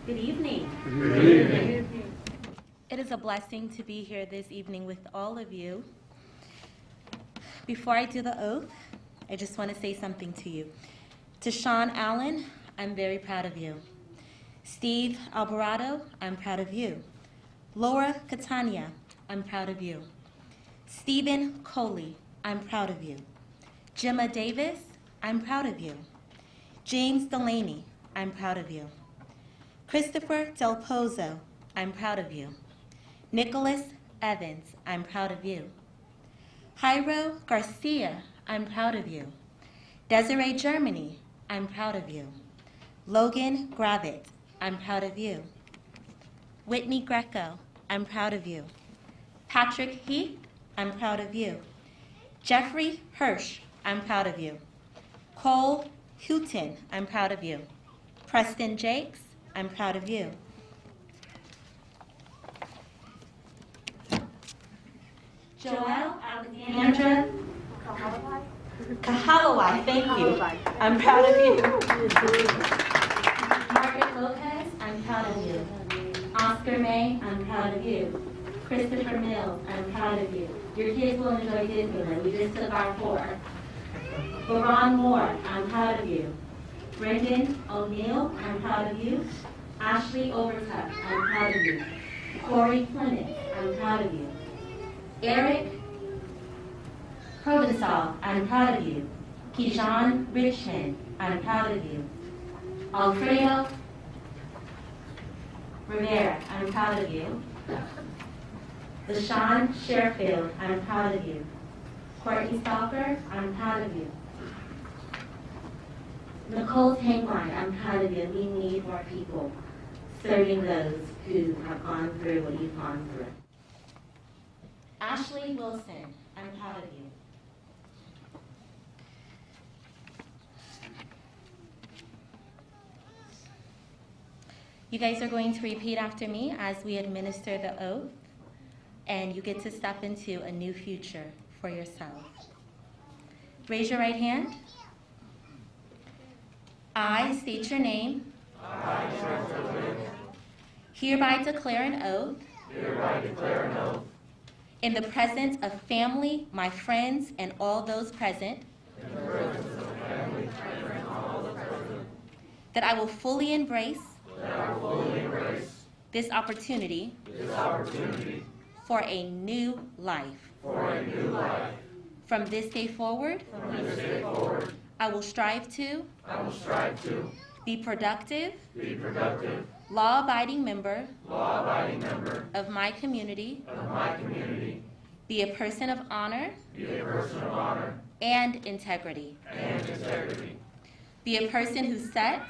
Good evening. Good evening. It is a blessing to be here this evening with all of you. Before I do the oath, I just want to say something to you. To Sean Allen, I'm very proud of you. Steve Alvarado, I'm proud of you. Laura Catania, I'm proud of you. Stephen Coley, I'm proud of you. Gemma Davis, I'm proud of you. James Delaney, I'm proud of you. Christopher Del Pozo, I'm proud of you. Nicholas Evans, I'm proud of you. Jairo Garcia, I'm proud of you. Desiree Germany, I'm proud of you. Logan Gravitt, I'm proud of you. Whitney Greco, I'm proud of you. Patrick Heath, I'm proud of you. Jeffrey Hirsch, I'm proud of you. Cole Houghton, I'm proud of you. Preston Jakes, I'm proud of you. Joelle Alexandra Kahalawai, thank you. I'm proud of you. Margaret Lopez, I'm proud of you. Oscar May, I'm proud of you. Christopher Mills, I'm proud of you. Your kids will enjoy Disneyland. We just took our tour. LaRon Moore, I'm proud of you. Brendan O'Neill, I'm proud of you. Ashley Overtuck, I'm proud of you. Corey Clement, I'm proud of you. Eric Provençal, I'm proud of you. Kijan Richmond, I'm proud of you. Alfredo Rivera, I'm proud of you. LaShawn Sherfield, I'm proud of you. Courtney Stalker, I'm proud of you. Nicole Tankline, I'm proud of you. We need more people serving those who have gone through what you've gone through. Ashley Wilson, I'm proud of you. You guys are going to repeat after me as we administer the oath, and you get to step into a new future for yourself. Raise your right hand. I state your name. Hereby declare an oath. In the presence of family, my friends, and all those present. That I will fully embrace. This opportunity. For a new life. From this day forward. I will strive to. Be productive. Law-abiding member. Of my community. Be a person of honor. And integrity. Be a person who sets.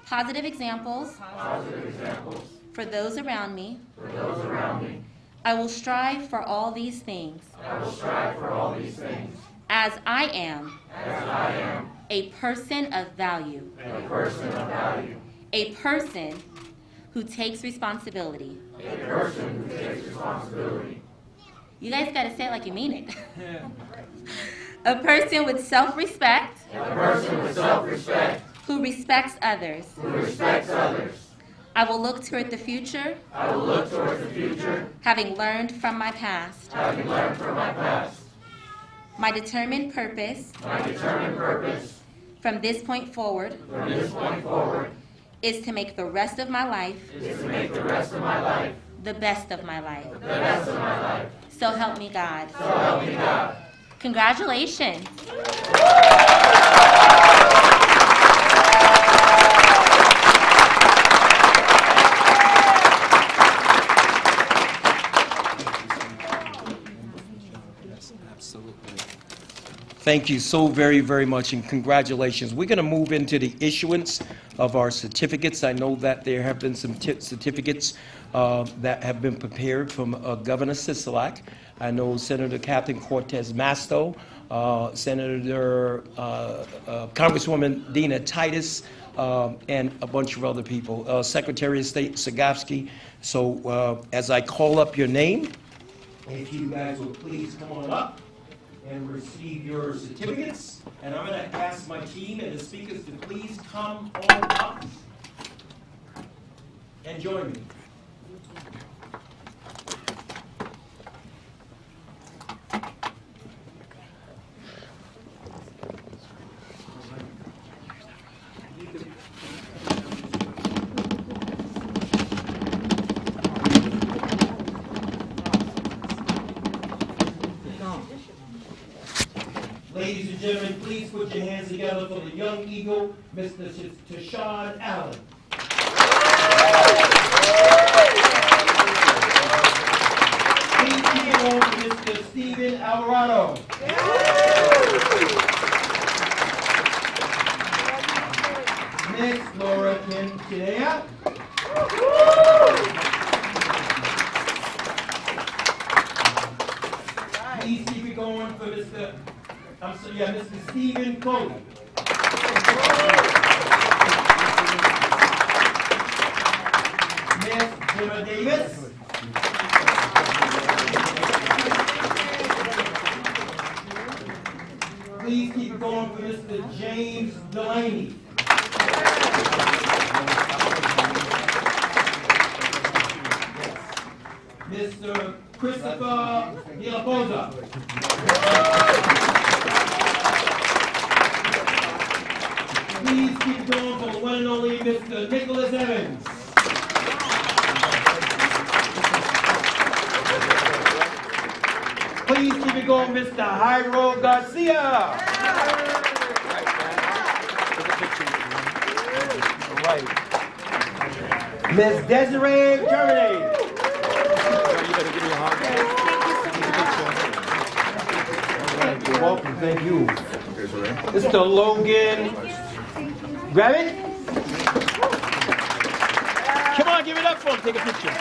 Positive examples. For those around me. I will strive for all these things. As I am. A person of value. A person who takes responsibility. You guys gotta say it like you mean it. A person with self-respect. Who respects others. I will look toward the future. Having learned from my past. My determined purpose. From this point forward. Is to make the rest of my life. The best of my life. So help me God. Congratulations. Thank you so very, very much, and congratulations. We're going to move into the issuance of our certificates. I know that there have been some certificates that have been prepared from Governor Sisolak. I know Senator Catherine Cortez Masto, Senator Congresswoman Dina Titus, and a bunch of other people. Secretary of State Sagafsky. So as I call up your name, if you guys will please come on up and receive your certificates. And I'm going to ask my team and the speakers to please come on up and join me. Ladies and gentlemen, please put your hands together for the young eagle, Mr. Tashawn Allen. Please keep it on to Mr. Stephen Alvarado. Miss Laura Quintanilla. Please keep it going for Mr. Mr. Stephen Cody. Miss Gemma Davis. Please keep it going for Mr. James Delaney. Mr. Christopher De La Posa. Please keep it going for the one and only Mr. Nicholas Evans. please keep it going, Mr. Jairo Garcia. All right. Ms. Desiree Germany. You're welcome, thank you. Mr. Logan, grab it. Come on, give it up for him, take a picture.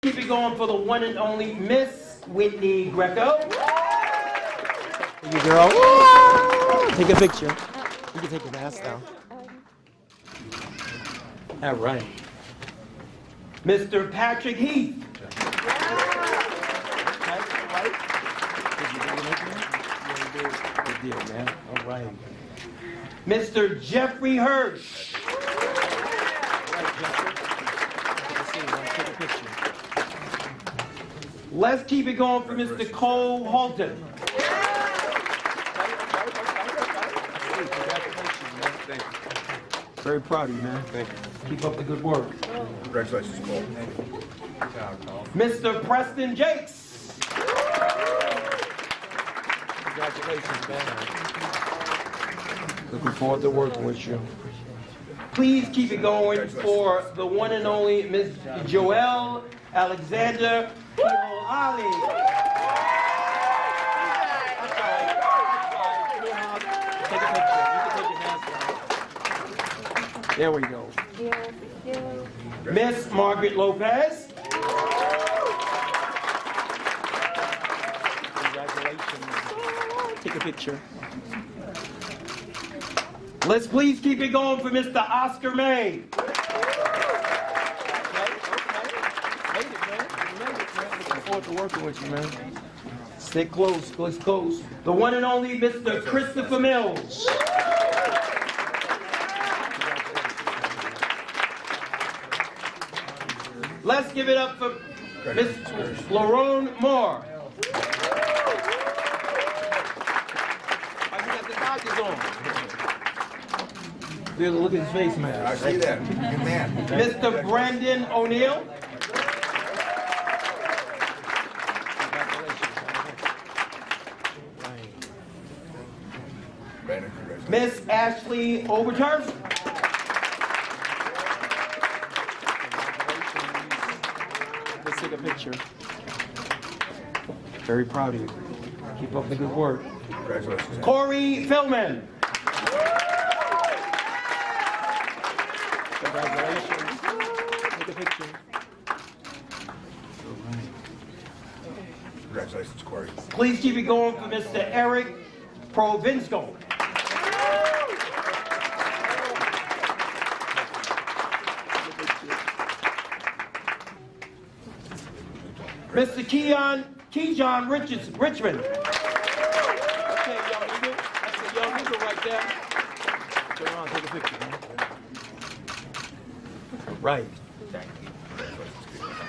Keep it going for the one and only Miss Whitney Greco. You girl. Woo! Take a picture. You can take your mask down. All right. Mr. Patrick Heath. Good deal, man. All right. Mr. Jeffrey Hirsch. Take a picture. Let's keep it going for Mr. Cole Halton. Very proud of you, man. Thank you. Keep up the good work. Congratulations, Cole. Mr. Preston Jakes. Congratulations, man. Looking forward to working with you. Please keep it going for the one and only Ms. Joelle Alexander Ali. Take a picture. You can take your mask down. There we go. Miss Margaret Lopez. Congratulations. Take a picture. Let's please keep it going for Mr. Oscar May. Looking forward to working with you, man. Stay close, let's close. The one and only Mr. Christopher Mills. Let's give it up for Miss Lerone Moore. Look at his face, man. I see that. Good man. Mr. Brandon O'Neill. Brandon, congratulations. Miss Ashley Overturf. Let's take a picture. Very proud of you. Keep up the good work. Congratulations. Corey Philman. Congratulations. Take a picture. Congratulations, Corey. Please keep it going for Mr. Eric Provinsko. Mr. Kejon Richmond. Okay, young nigga. That's a young nigga right there. Turn around, take a picture, man. Right.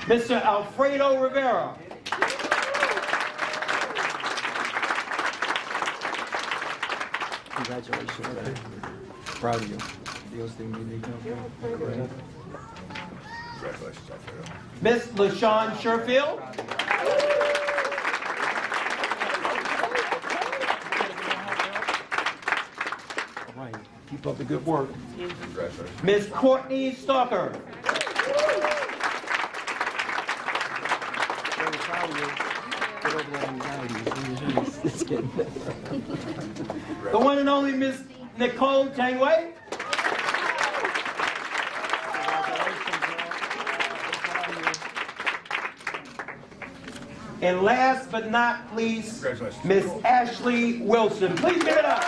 Mr. Alfredo Rivera. Congratulations, man. Proud of you. Dios te bendiga. Congratulations, Alfredo. Miss LaShawn Sherfield. All right. Keep up the good work. Congratulations. Miss Courtney Stalker. Very proud of you. Get over that anxiety. It's getting better. The one and only Miss Nicole Tangway. And last but not least, Congratulations. Miss Ashley Wilson. Please give it up.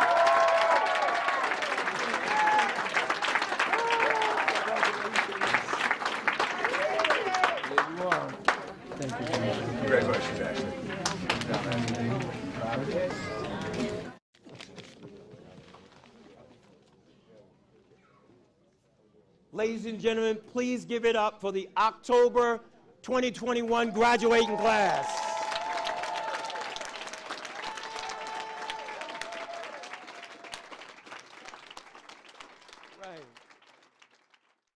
There you are. Thank you. Congratulations, Ashley. Ladies and gentlemen, please give it up for the October 2021 graduating class. Right.